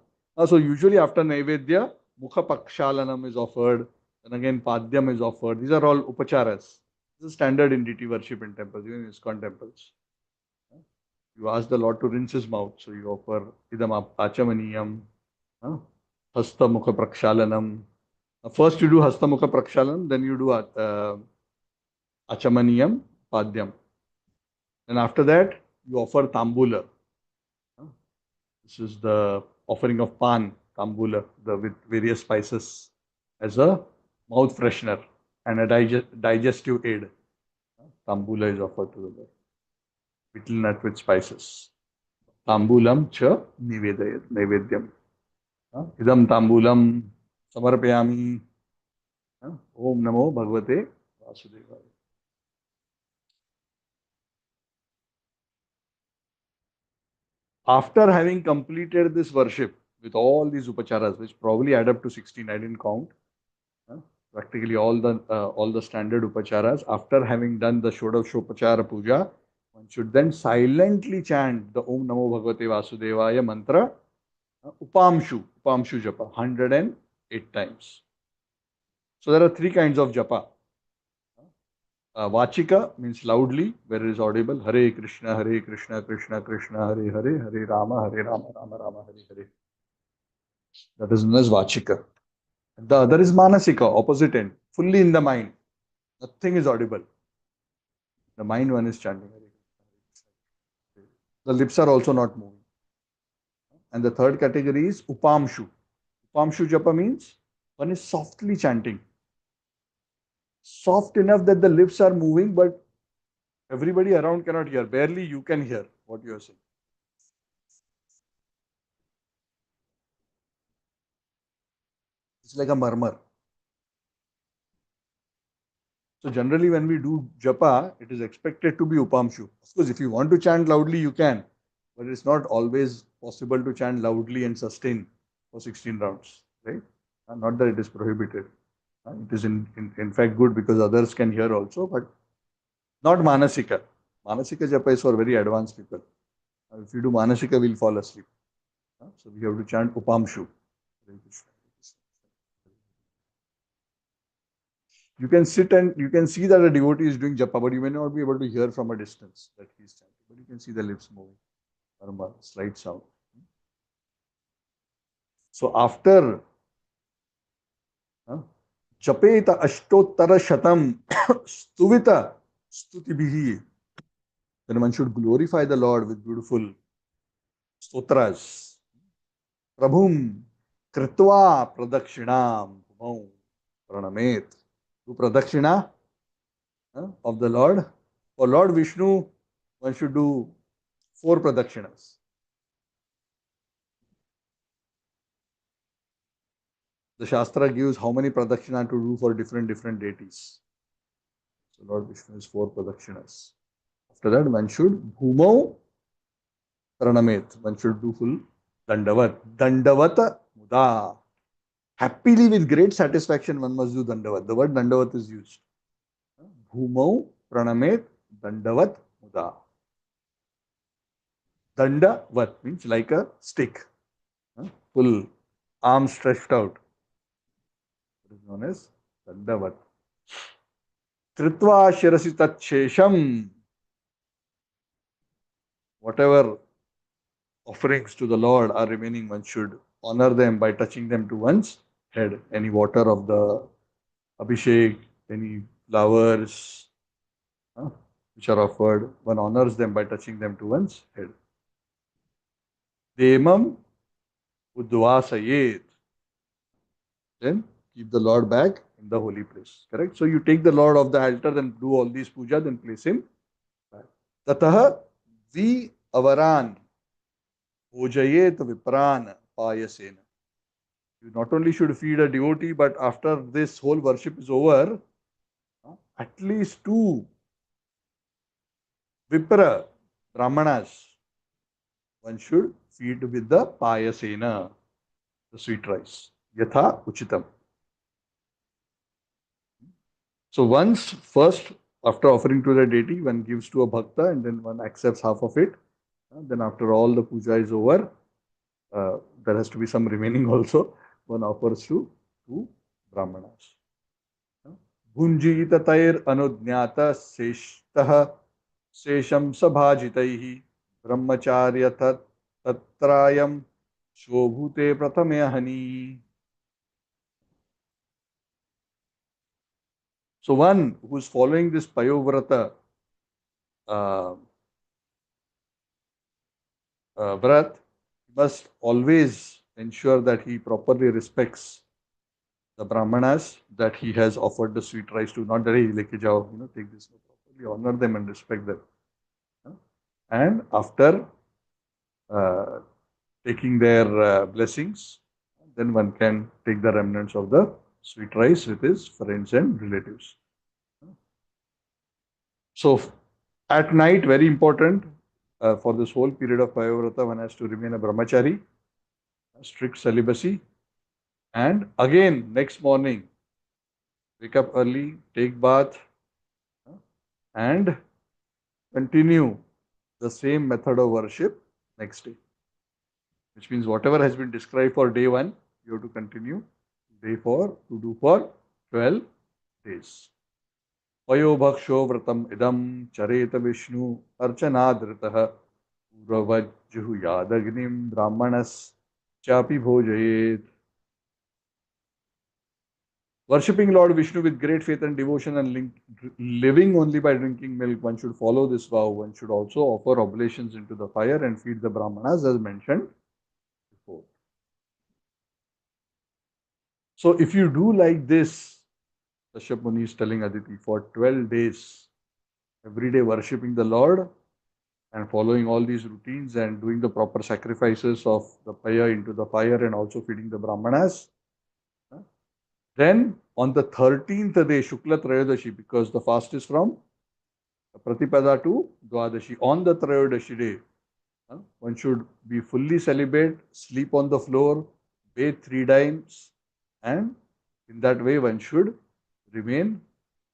So usually after naivedya, mukha pakshalanam is offered, and again padyam is offered. These are all upacharas. This is standard in deity worship in temples, even in ISKCON temples. You ask the Lord to rinse his mouth, so you offer idam achamaniyam, hasta mukha prakshalanam. First you do hasta mukha prakshalanam, then you do achamaniyam, padyam. And after that, you offer tambula. This is the offering of pan, tambula, with various spices as a mouth freshener and a digestive aid. Tambula is offered to the Lord. Betel nut with spices. Tambulam cha naivedyam. Idam tambulam samarpayami. Om namo bhagavate vasudevaya. After having completed this worship with all these upacharas, which probably add up to 16, I didn't count, practically all the standard upacharas, after having done the Shodashopachara puja, one should then silently chant the Om Namo Bhagavate Vasudevaya mantra, Upamshu japa, 108 times. So there are three kinds of japa. Vachika means loudly, where it is audible. Hare Krishna, Krishna Krishna, Hare Hare, Hare Rama, Rama Rama, Hare Hare. That is known as Vachika. The other is Manasika, opposite end, fully in the mind. Nothing is audible. The mind one is chanting. The lips are also not moving. And the third category is Upamshu. Upamshu japa means one is softly chanting. Soft enough that the lips are moving, but everybody around cannot hear. Barely you can hear what you are saying. It's like a murmur. So generally when we do japa, it is expected to be Upamshu. Of course, if you want to chant loudly, you can. But it's not always possible to chant loudly and sustain for 16 rounds. Right? Not that it is prohibited. It is in fact good, because others can hear also, but not Manasika. Manasika japa is for very advanced people. If you do Manasika, we'll fall asleep. So we have to chant Upamshu. You can sit and you can see that a devotee is doing japa, but you may not be able to hear from a distance that he is chanting. But you can see the lips moving. Slight sound. So after Chapeta Ashtottara Shatam Stuvita Stutibihi, then one should glorify the Lord with beautiful stotras. Prabhum Kritva Pradakshinam Pranamet. Do Pradakshina of the Lord. For Lord Vishnu, one should do 4 Pradakshinas. The Shastra gives how many Pradakshina to do for different deities. So Lord Vishnu is 4 Pradakshinas. After that, one should Bhumau Pranamet. One should do full Dandavat. Dandavata Muda. Happily, with great satisfaction, one must do Dandavat. The word Dandavat is used. Bhumau Pranamet Dandavat Muda. Dandavat means like a stick. Full arm stretched out. It is known as Dandavat. Kritva shirasi tat shesham. Whatever offerings to the Lord are remaining, one should honor them by touching them to one's head. Any water of the Abhishek, any flowers which are offered, one honors them by touching them to one's head. Demam udvasayet. Then keep the Lord back in the holy place. Correct? So you take the Lord off the altar, then do all these puja, then place him back. Tataha vi avaran pujayet vipran payasena. You not only should feed a devotee, but after this whole worship is over, at least two Vipra, Brahmanas, one should feed with the payasena, the sweet rice. Yatha uchitam. So once, first, after offering to the deity, one gives to a bhakta and then one accepts half of it. Then after all the puja is over, there has to be some remaining also. One offers to two Brahmanas. भुञ्जीततैर् अनुज्ञात शेषतः शेषं सभाजितैः ब्रह्मचार्य तत्रायं शोभूते प्रथमे Honey. So one who is following this Payovrata Vrat must always ensure that he properly respects the Brahmanas that he has offered the sweet rice to, not that he leke jao, take this, properly honor them and respect them. And after taking their blessings, then one can take the remnants of the sweet rice with his friends and relatives. So at night, very important, for this whole period of Payovrata, one has to remain a brahmachari, strict celibacy, and again next morning, wake up early, take bath, and continue the same method of worship next day. Which means whatever has been described for day 1, you have to continue day 4 to do for 12 days. Payobhaksho vratam idam chareta vishnu archanadritah purvajjuhu yadagnim brahmanas chapi bhojayet. Worshipping Lord Vishnu with great faith and devotion and living only by drinking milk, one should follow this vow. One should also offer oblations into the fire and feed the Brahmanas as mentioned before. So if you do like this, Kashyap Muni is telling Aditi, for 12 days, every day worshipping the Lord and following all these routines and doing the proper sacrifices of the paya into the fire and also feeding the Brahmanas, then on the 13th day, Shukla Trayodashi, because the fast is from Pratipada to Dwadashi, on the Trayodashi day, one should be fully celibate, sleep on the floor, bathe 3 times, and in that way one should remain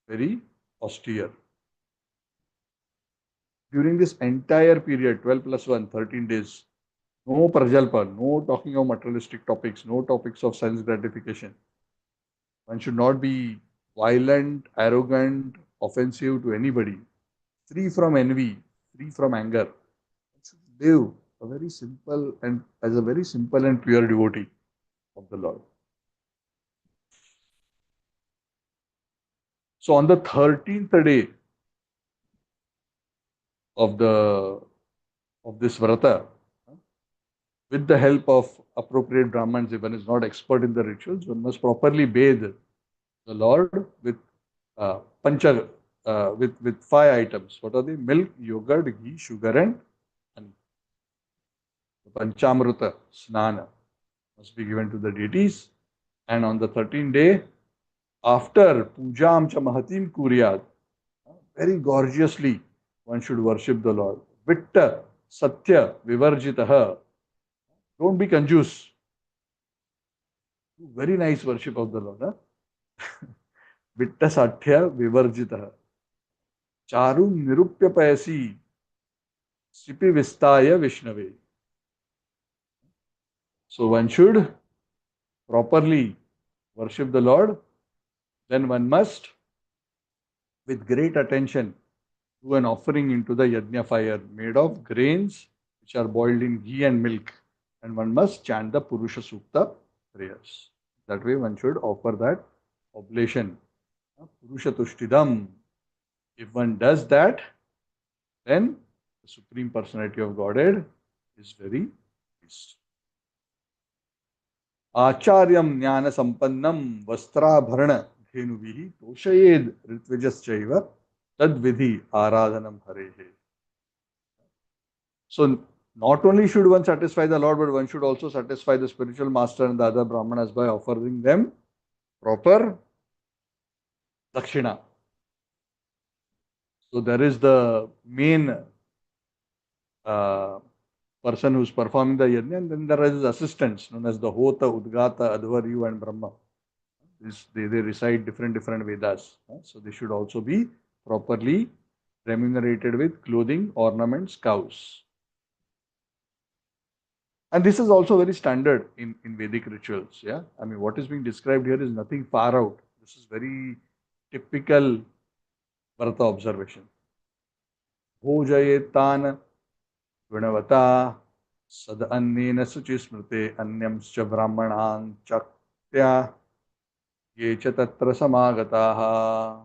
very austere. During this entire period, 12 plus 1, 13 days, no prajalpa, no talking of materialistic topics, no topics of sense gratification. One should not be violent, arrogant, offensive to anybody, free from envy, free from anger. One should live a very simple and as a very simple and pure devotee of the Lord. So on the 13th day of this vrata, with the help of appropriate Brahmans, if one is not expert in the rituals, one must properly bathe the Lord with pancha, with 5 items. What are they? Milk, yogurt, ghee, sugar, and honey. The panchamruta, snana, must be given to the deities. And on the 13th day, after pujam cha mahatim kuryad, very gorgeously, one should worship the Lord. Vitta, satya, vivarjitaha. Don't be conjuice. Very nice worship of the Lord. Vitta satya vivarjitaha. Charu nirupya payasi. Sipi vistaya vishnave. So one should properly worship the Lord. Then one must with great attention do an offering into the yajna fire made of grains which are boiled in ghee and milk, and one must chant the Purusha Sukta prayers. That way one should offer that oblation. Purusha Tushtidam. If one does that, then the Supreme Personality of Godhead is very pleased. Acharyam jnana sampannam vastrabharana धेनुभिः तोषयेद ऋत्विजश्चैव तद्विधि आराधनam harehe. So not only should one satisfy the Lord, but one should also satisfy the spiritual master and the other brahmanas by offering them proper dakshina. So there is the main person who is performing the yajna, and then there is his assistants known as the Hota, Udgata, Advaryu and Brahma. They recite different Vedas. So they should also be properly remunerated with clothing, ornaments, cows. And this is also very standard in Vedic rituals. Yeah, I mean, what is being described here is nothing far out. This is very typical Varta observation. Bhojayetan Vinavata Sad Annena Suchismrite Anyamscha Brahmanan Chaktya Yecha Tatra Samagataha.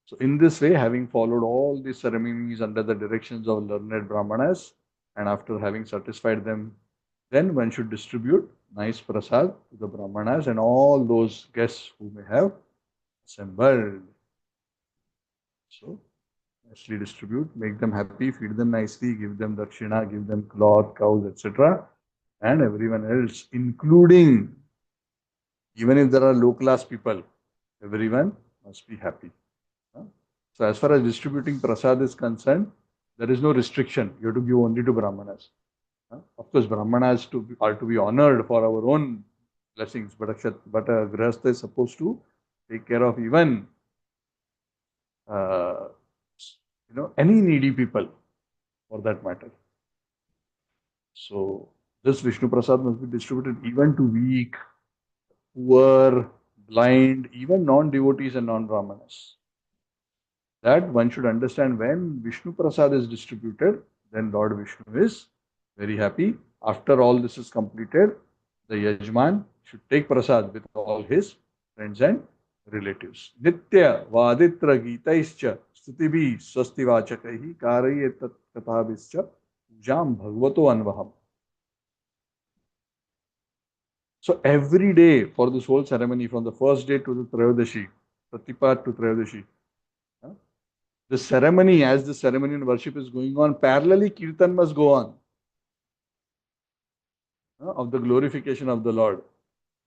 So in this way, having followed all these ceremonies under the directions of learned Brahmanas, and after having satisfied them, then one should distribute nice prasad to the Brahmanas and all those guests who may have assembled. So, nicely distribute, make them happy, feed them nicely, give them dakshina, give them cloth, cows, etc. And everyone else, including, even if there are low-class people, everyone must be happy. So as far as distributing prasad is concerned, there is no restriction. You have to give only to Brahmanas. Of course, Brahmanas are to be honored for our own blessings, but a Grihastha is supposed to take care of even any needy people, for that matter. So this Vishnu Prasad must be distributed even to weak, poor, blind, even non-devotees and non-Brahmanas. That one should understand, when Vishnu Prasad is distributed, then Lord Vishnu is very happy. After all this is completed, the Yajman should take Prasad with all his friends and relatives. Nitya Vaditra Gitaischa Stutibhi Swastivachakaihi Karayetat Kathabhischa Jam Bhagavato Anvaham. So every day for this whole ceremony, from the first day to the Trayodashi, Pratipat to Trayodashi, the ceremony, as the ceremony and worship is going on, parallelly Kirtan must go on of the glorification of the Lord.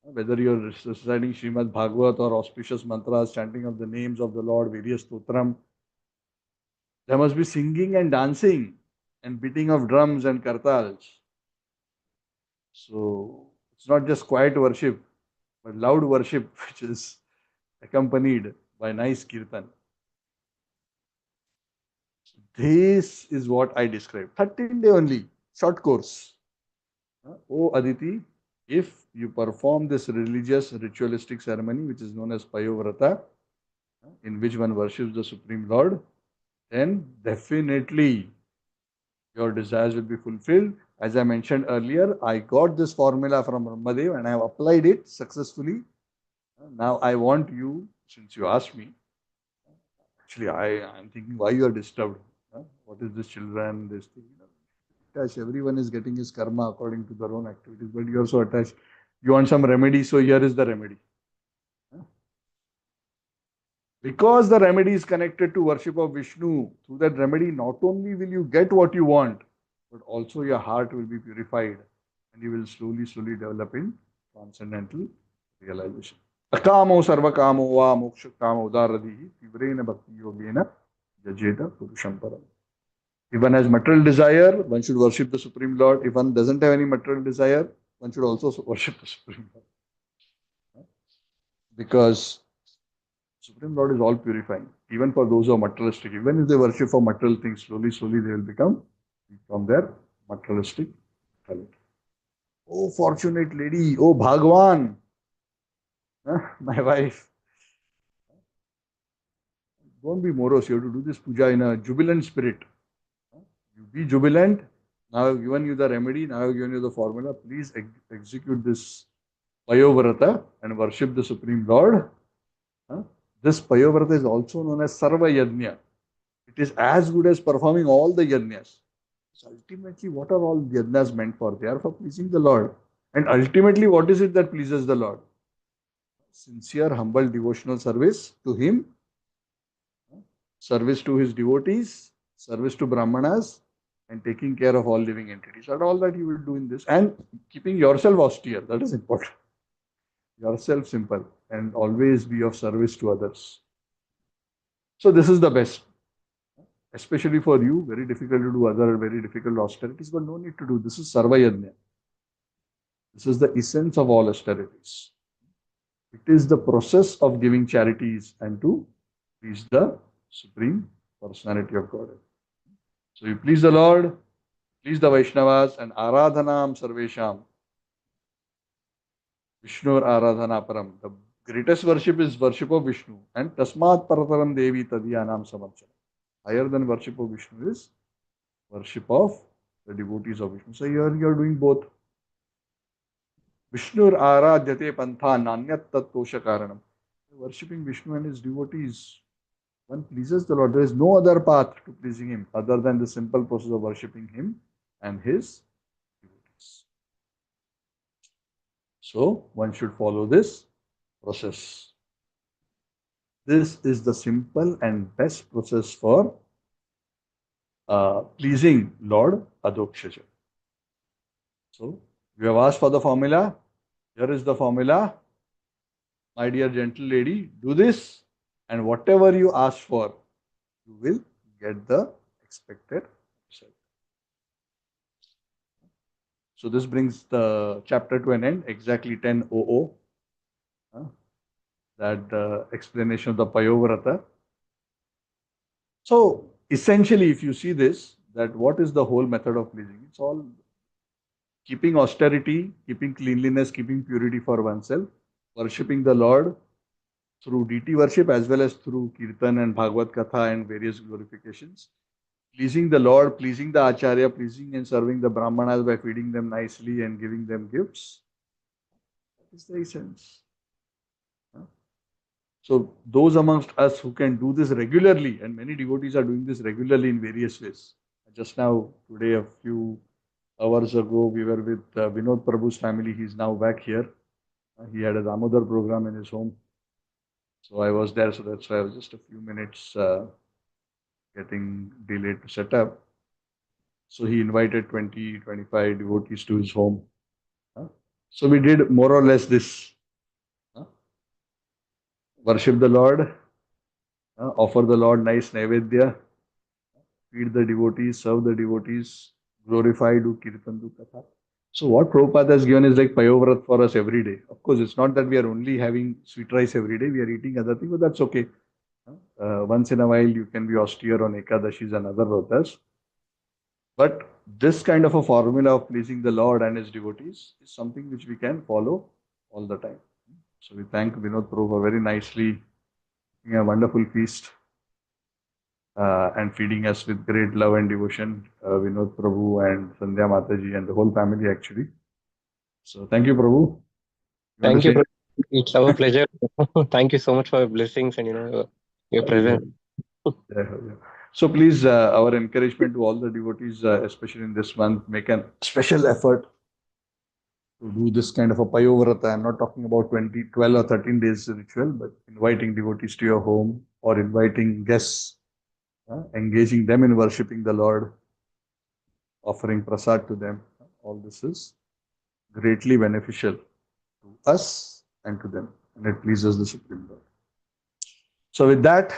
Whether you are reciting Srimad Bhagavatam or auspicious mantras, chanting of the names of the Lord, various stotram, there must be singing and dancing and beating of drums and kartals. So it's not just quiet worship, but loud worship, which is accompanied by nice kirtan. This is what I described. 13-day only, short course. Oh Aditi, if you perform this religious ritualistic ceremony, which is known as Payovrata, in which one worships the Supreme Lord, then definitely your desires will be fulfilled. As I mentioned earlier, I got this formula from Brahmadev and I have applied it successfully. Now I want you, since you asked me, actually I am thinking why you are disturbed. What is this children, this thing? Attached. Everyone is getting his karma according to their own activities, but you are so attached. You want some remedy, so here is the remedy. Because the remedy is connected to worship of Vishnu, through that remedy, not only will you get what you want, but also your heart will be purified and you will slowly develop in transcendental realization. Akamo sarvakamo va moksha kama udaradihi tivrena bhakti yogena yajeta purusham param. If one has material desire, one should worship the Supreme Lord. If one doesn't have any material desire, one should also worship the Supreme Lord. Because Supreme Lord is all purifying, even for those who are materialistic. Even if they worship for material things, slowly they will become from their materialistic talent. Oh, fortunate lady, oh, Bhagwan, my wife. Don't be morose. You have to do this puja in a jubilant spirit. You be jubilant. Now I've given you the remedy. Now I've given you the formula. Please execute this Payovrata and worship the Supreme Lord. This Payovrata is also known as Sarva Yajna. It is as good as performing all the yajnas. So ultimately, what are all yajnas meant for? They are for pleasing the Lord. And ultimately, what is it that pleases the Lord? Sincere, humble, devotional service to Him, service to His devotees, service to Brahmanas, and taking care of all living entities. That's all that you will do in this. And keeping yourself austere. That is important. Yourself simple and always be of service to others. So this is the best. Especially for you, very difficult to do other very difficult austerities, but no need to do. This is Sarva Yajna. This is the essence of all austerities. It is the process of giving charities and to please the Supreme Personality of Godhead. So you please the Lord, please the Vaishnavas, and Aradhanam Sarvesham. Vishnu Aradhana Param. The greatest worship is worship of Vishnu. And Tasmat Parataram Devi Tadiyanam Samarchana. Higher than worship of Vishnu is worship of the devotees of Vishnu. So here you are doing both. Vishnu Aradhyate Pantha Nanyat Tat Tosha Karanam. Worshipping Vishnu and his devotees, one pleases the Lord. There is no other path to pleasing Him other than the simple process of worshipping Him and His devotees. So one should follow this process. This is the simple and best process for pleasing Lord Adokshaja. So you have asked for the formula. Here is the formula. My dear gentle lady, do this, and whatever you ask for, you will get the expected result. So this brings the chapter to an end, exactly 10:00. That explanation of the Payovrata. So essentially, if you see this, that what is the whole method of pleasing? It's all keeping austerity, keeping cleanliness, keeping purity for oneself, worshipping the Lord through deity worship as well as through Kirtan and Bhagavad Katha and various glorifications. Pleasing the Lord, pleasing the Acharya, pleasing and serving the Brahmanas by feeding them nicely and giving them gifts. That is the essence. So those amongst us who can do this regularly, and many devotees are doing this regularly in various ways. Just now, today, a few hours ago, we were with Vinod Prabhu's family. He's now back here. He had a Damodar program in his home. So I was there, so that's why I was just a few minutes getting delayed to set up. So he invited 20, 25 devotees to his home. So we did more or less this. Worship the Lord, offer the Lord nice Naivedya, feed the devotees, serve the devotees, glorify, do Kirtan, do Katha. So what Prabhupada has given is like Payovrat for us every day. Of course, it's not that we are only having sweet rice every day, we are eating other things, but that's okay. Once in a while, you can be austere on Ekadashis and other Vratas. But this kind of a formula of pleasing the Lord and His devotees is something which we can follow all the time. So we thank Vinod Prabhu for very nicely giving a wonderful feast and feeding us with great love and devotion, Vinod Prabhu and Sandhya Mataji and the whole family actually. So thank you, Prabhu. Thank you, Prabhu. It's our pleasure. Thank you so much for your blessings and your presence. Yeah. So please, our encouragement to all the devotees, especially in this month, make a special effort to do this kind of a Payovrata. I'm not talking about 12 or 13 days ritual, but inviting devotees to your home or inviting guests, engaging them in worshipping the Lord, offering prasad to them. All this is greatly beneficial to us and to them, and it pleases the Supreme Lord. So with that,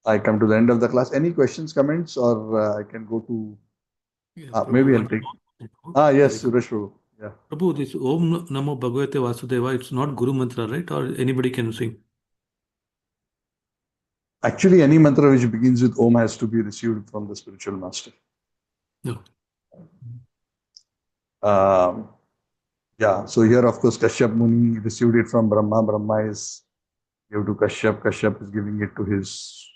I come to the end of the class. Any questions, comments, or I can go to... maybe I'll take... yes, Suresh Prabhu. Yeah. Prabhu, this Om Namo Bhagavate Vasudeva, it's not Guru Mantra, right? Or anybody can sing? Actually, any mantra which begins with Om has to be received from the spiritual master. No. Yeah, so here, of course, Kashyap Muni received it from Brahma. Brahma is gave to Kashyap. Kashyap is giving it to his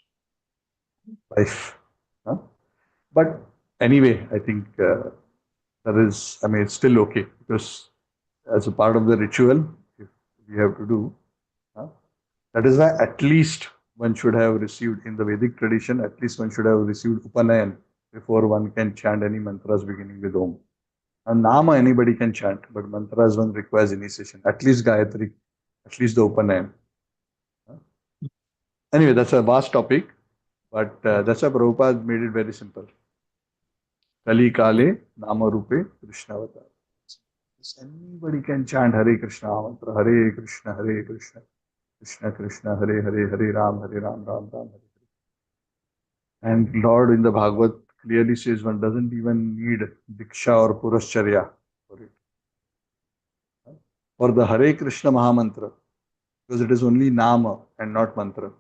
life. Huh? But anyway, I think it's still okay because as a part of the ritual, if we have to do, huh? That is why at least one should have received in the Vedic tradition, at least one should have received Upanayan before one can chant any mantras beginning with Om. And Nama anybody can chant, but mantras one requires initiation, at least Gayatri, at least the Upanayan. Anyway, that's a vast topic, but that's why Prabhupada made it very simple. Kali Kale Nama Rupe Krishna Avatar. Anybody can chant Hare Krishna mantra, Hare Krishna, Krishna Krishna, Hare Hare, Hare Ram, Ram Ram, Hare. And Lord in the Bhagavad clearly says one doesn't even need Diksha or Purascharya for it. For the Hare Krishna Mahamantra, because it is only Nama and not Mantra.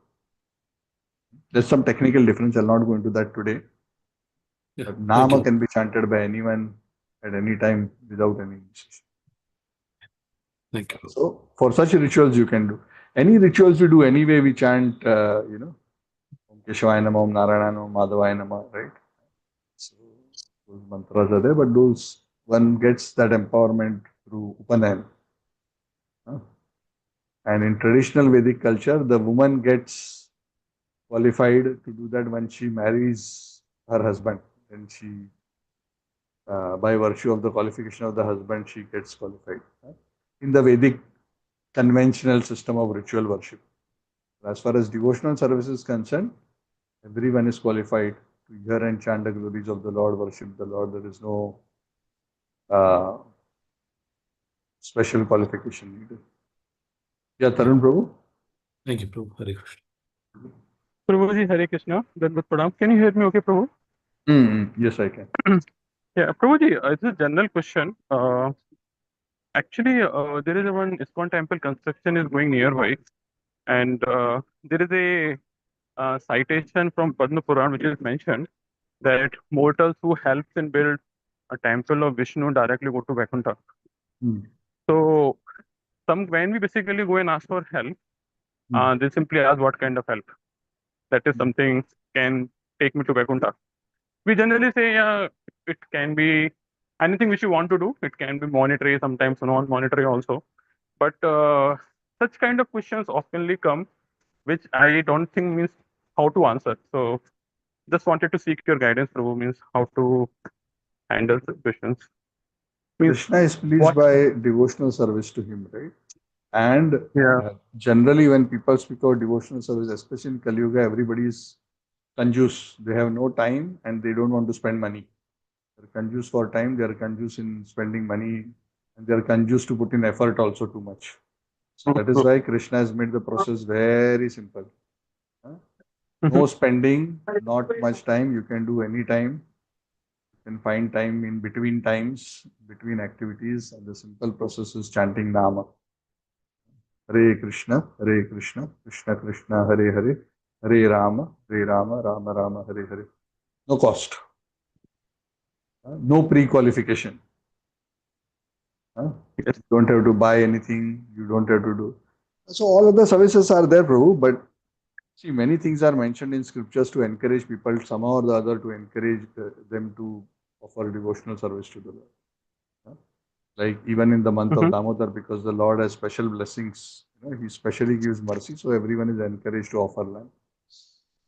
There's some technical difference, I'll not go into that today. Yeah, But thank Nama you. can be chanted by anyone at any time without any initiation. Thank you. So for such rituals you can do. Any rituals we do anyway, we chant, Om Keshwaya Nama, Om Narayana Nama, Madhavaya Nama, right? So those mantras are there, but those one gets that empowerment through Upanayan. And in traditional Vedic culture, the woman gets qualified to do that when she marries her husband. Then she, by virtue of the qualification of the husband, she gets qualified in the Vedic conventional system of ritual worship. As far as devotional service is concerned, everyone is qualified to hear and chant the glories of the Lord, worship the Lord. There is no special qualification needed. Yeah, Tarun Prabhu? Thank you, Prabhu. Hare Krishna. Prabhuji, Hare Krishna. Dandavat Pranam. Can you hear me okay, Prabhu? Yes, I can. Yeah, Prabhuji, it's a general question. Actually, there is a one ISKCON temple construction is going nearby, and there is a citation from Padma Puran which is mentioned that mortals who helps in build a temple of Vishnu directly go to Vaikuntha. So, when we basically go and ask for help, they simply ask what kind of help. That is something can take me to Vaikuntha. We generally say, yeah, it can be anything which you want to do. It can be monetary, sometimes non-monetary also. But such kind of questions oftenly come, which I don't think means how to answer. So just wanted to seek your guidance, Prabhu, means how to handle the questions. Means Krishna is pleased what? by devotional service to him, right? And Yeah. generally, when people speak of devotional service, especially in Kali Yuga, everybody is conjuice. They have no time and they don't want to spend money. They're conjuice for time, they're conjuice in spending money, and they're conjuice to put in effort also too much. So that is why Krishna has made the process very simple. No spending, not much time. You can do any time. You can find time in between times, between activities, and the simple process is chanting Nama. Hare Krishna, Krishna Krishna, Hare Hare, Hare Rama, Rama Rama, Hare Hare. No cost. No pre-qualification. You don't have to buy anything. You don't have to do. So all of the services are there, Prabhu. But see, many things are mentioned in scriptures to encourage people somehow or the other to encourage them to offer devotional service to the Lord. Like even in the month of Damodar, because the Lord has special blessings, He specially gives mercy, so everyone is encouraged to offer lamb.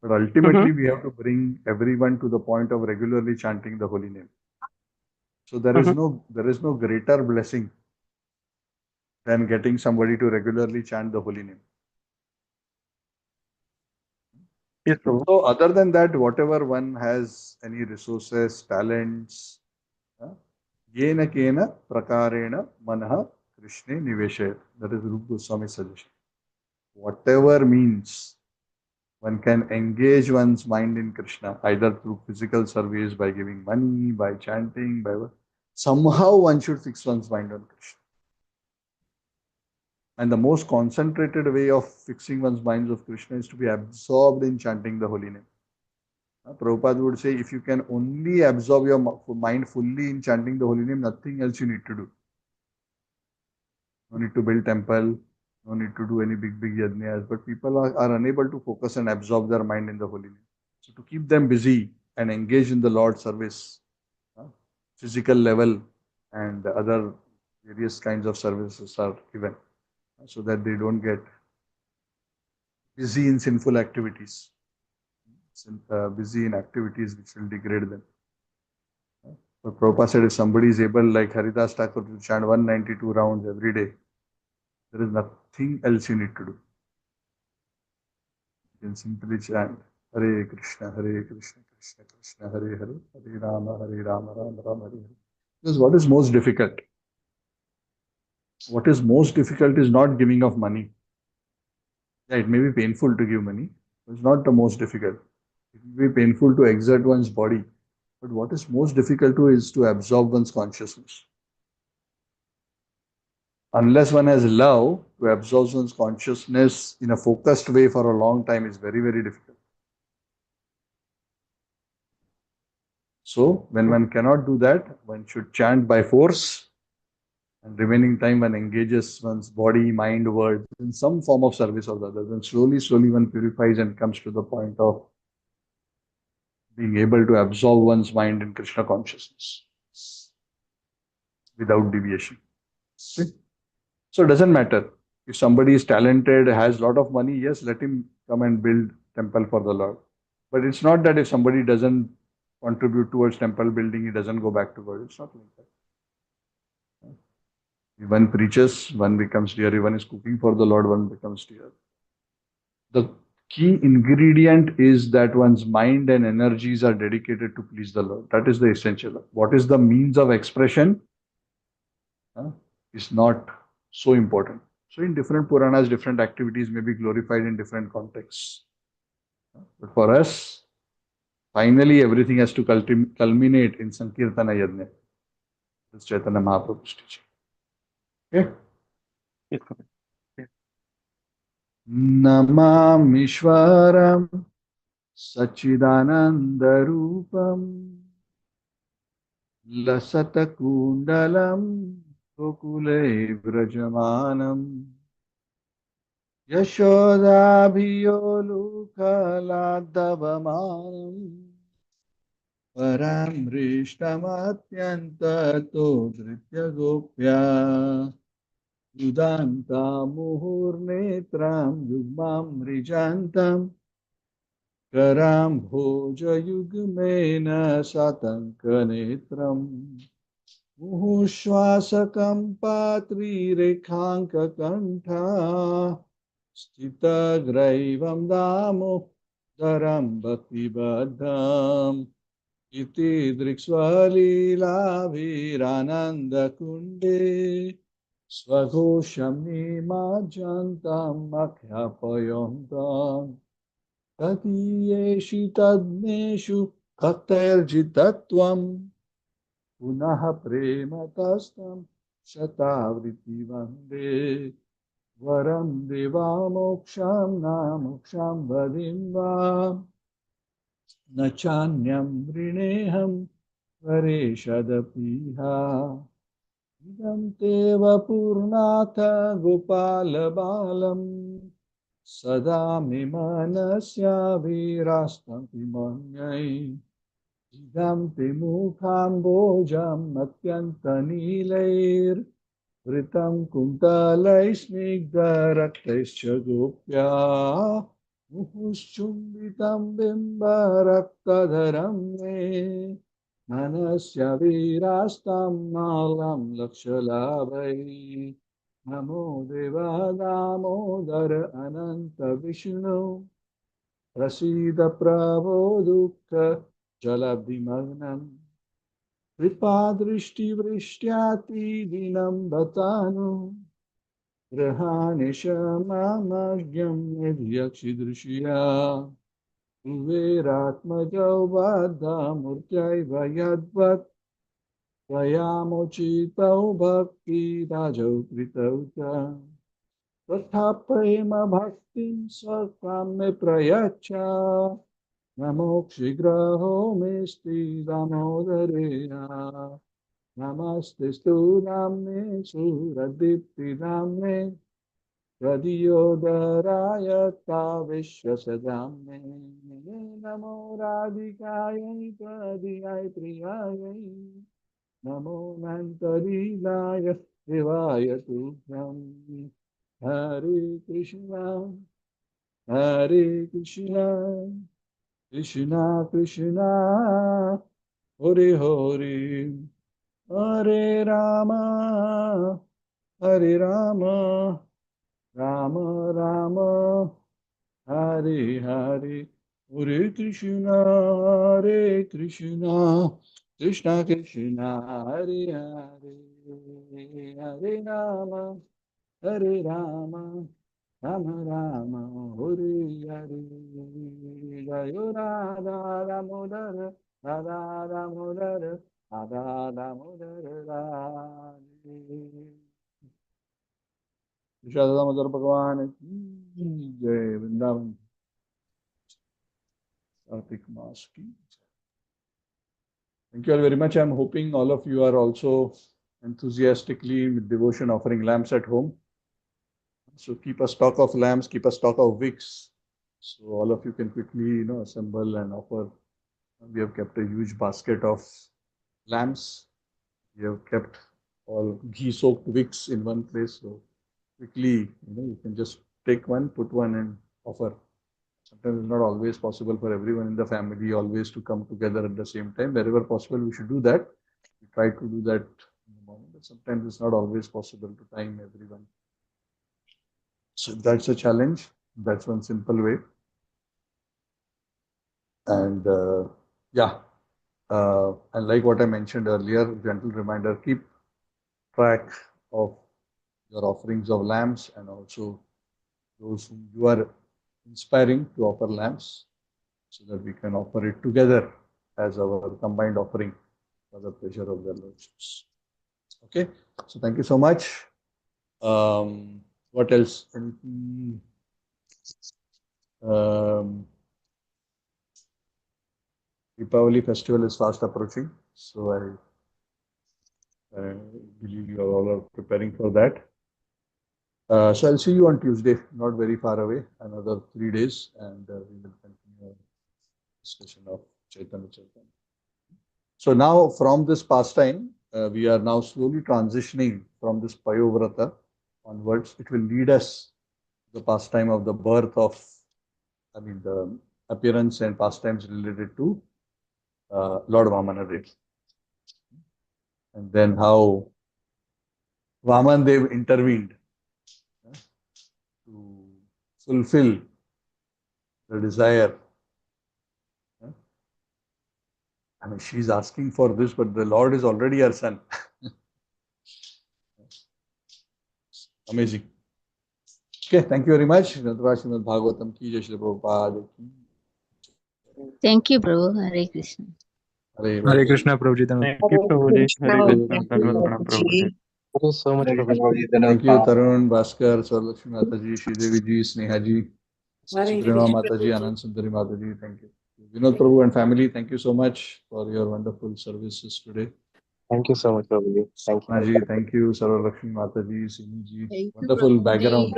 But ultimately, we have to bring everyone to the point of regularly chanting the holy name. So there is no greater blessing than getting somebody to regularly chant the holy name. Yes, Prabhu. So other than that, whatever one has, any resources, talents, yena kena prakarena manah Krishne niveshayat. That is Rupa Goswami's suggestion. Whatever means one can engage one's mind in Krishna, either through physical service, by giving money, by chanting, by somehow one should fix one's mind on Krishna. And the most concentrated way of fixing one's minds of Krishna is to be absorbed in chanting the holy name. Prabhupada would say, if you can only absorb your mind fully in chanting the holy name, nothing else you need to do. No need to build temple, no need to do any big yajnas, but people are unable to focus and absorb their mind in the holy name. So to keep them busy and engaged in the Lord's service, physical level and other various kinds of services are given so that they don't get busy in sinful activities, busy in activities which will degrade them. But Prabhupada said if somebody is able, like Haridas Thakur, to chant 192 rounds every day, there is nothing else you need to do. You can simply chant Hare Krishna, Krishna Krishna, Hare Hare, Hare Rama, Rama Rama, Hare Hare. Because what is most difficult? What is most difficult is not giving of money. Yeah, it may be painful to give money, but it's not the most difficult. It will be painful to exert one's body. But what is most difficult is to absorb one's consciousness. Unless one has love, to absorb one's consciousness in a focused way for a long time is very, very difficult. So, when one cannot do that, one should chant by force, and remaining time one engages one's body, mind, words in some form of service or the other. Then slowly, slowly one purifies and comes to the point of being able to absorb one's mind in Krishna consciousness without deviation. See? So it doesn't matter. If somebody is talented, has a lot of money, yes, let him come and build temple for the Lord. But it's not that if somebody doesn't contribute towards temple building, he doesn't go back to God. It's not like that. If one preaches, one becomes dear. If one is cooking for the Lord, one becomes dear. The key ingredient is that one's mind and energies are dedicated to please the Lord. That is the essential. What is the means of expression is not so important. So in different Puranas, different activities may be glorified in different contexts. But for us, finally everything has to culminate in Sankirtana Yajna. This is Chaitanya Mahaprabhu's teaching. Okay? Yes, correct. Yes. Namamishwaram Sachidanandarupam Lasatakundalam Gokule Vrajamanam Yashodabhiyolukaladavamanam Paramrishtamatyantato Dhrityagopya Yudanta Muhurnetram Yugmam Rijantam Karam Bhoja Yugmena Satankanetram Muhushwasakam Patri Rekhanka Kantha Stita Graivam Damo Dharam Bhakti Badham Iti Driksvalila Virananda Kunde Swagosham Nimajantam Akhyapayontam Tatiyeshu Tadneshu Kaktairjitatvam Punaha Prematastam Shatavriti Vande Varam Deva Moksham Namoksham Vadimva Nachanyam Vrineham Vareshadapiha Idam Teva Purnatha Gopala Balam Sada Mimanasya Virastam Pimanyai Idam Timukham Bojam Atyanta Nilair Vritam Kuntalai Snigdha Raktaischa Gopya Muhushchumbitam Bimba Raktadharam Me Manasya Virastam Nalam Lakshalabhai Namo Deva Damodara Ananta Vishnu Prasida Prabho Dukkha Jalabdimagnam Kripadrishti Vrishtyati Dinam Bhatanu Grahani Shamamagyam Nidhyakshidrishya Uveratmajau Badha Murtyai Vayadvat Vayamochitau Bhakti Rajau Kritauta Tatha Prema Bhaktim Swakame Prayacha Namokshi Mesti Damodareya Namaste Stu Namne Suradipti Namne Pradiyodharaya Vishwasadame Namo Radhikayai Pradiyai Priyayai Namo Nantarilaya Devaya Tubhyam Hare Krishna Hare Krishna Krishna Krishna Hare Hare Hare Rama Hare Rama Rama Rama Hare Hare Hare Krishna Krishna Krishna Hare Hare Hare Rama Hare Rama Rama Rama Hare Hare Jayo Radha Damodara Radha Damodara Radha Damodara Radhe Vishal Damodar Bhagavan ki Jai Vrindavan Kartik Maas ki Jai. Thank you all very much. I'm hoping all of you are also enthusiastically with devotion offering lamps at home. So keep a stock of lamps, keep a stock of wicks. So all of you can quickly, assemble and offer. We have kept a huge basket of lamps. We have kept all ghee-soaked wicks in one place. So quickly, you can just take one, put one, and offer. Sometimes it's not always possible for everyone in the family always to come together at the same time. Wherever possible, we should do that. We try to do that in the morning, but sometimes it's not always possible to time everyone. So that's a challenge. That's one simple way. And and like what I mentioned earlier, gentle reminder, keep track of your offerings of lamps and also those whom you are inspiring to offer lamps so that we can offer it together as our combined offering for the pleasure of the Lordships. Okay, so thank you so much. What else? Anything? Deepavali festival is fast approaching, so I believe you all are preparing for that. So I'll see you on Tuesday, not very far away, another 3 days, and we will continue our discussion of Chaitanya Chaitanya. So now from this pastime, we are now slowly transitioning from this Payovrata onwards. It will lead us to the pastime of the birth of, the appearance and pastimes related to Lord Vamanadev. And then how Vamandev intervened to fulfill the desire. She's asking for this, but the Lord is already her son. Amazing. Okay, thank you very much. Srimad Bhagavatam ki Jai Shri Prabhupada. Thank you, Prabhu. Hare Krishna. Hare Krishna, Prabhuji. Thank you, Prabhuji. Hare Krishna. Dhanavad Prabhuji. Thank you so much, Prabhuji. Thank you, Tarun, Bhaskar, Sarlakshmi Mataji, Sridevi ji, Sneha ji, Suprema Mataji, Anand Sundari Mataji. Thank you. Vinod Prabhu and family, thank you so much for your wonderful services today. Thank you so much, Prabhuji. Thank you. Maji, thank you, Sarlakshmi Mataji, Sini ji. Thank you, Wonderful Prabhuji. background.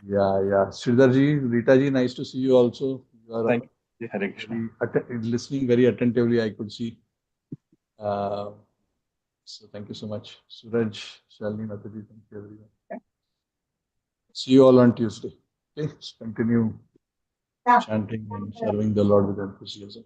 Yeah. Sridhar ji, Rita ji, nice to see you also. You are Thank you. Hare Krishna. listening very attentively, I could see. So thank you so much. Suraj, Shalini Mataji, thank you everyone. See you all on Tuesday. Okay, let's continue chanting and serving the Lord with enthusiasm.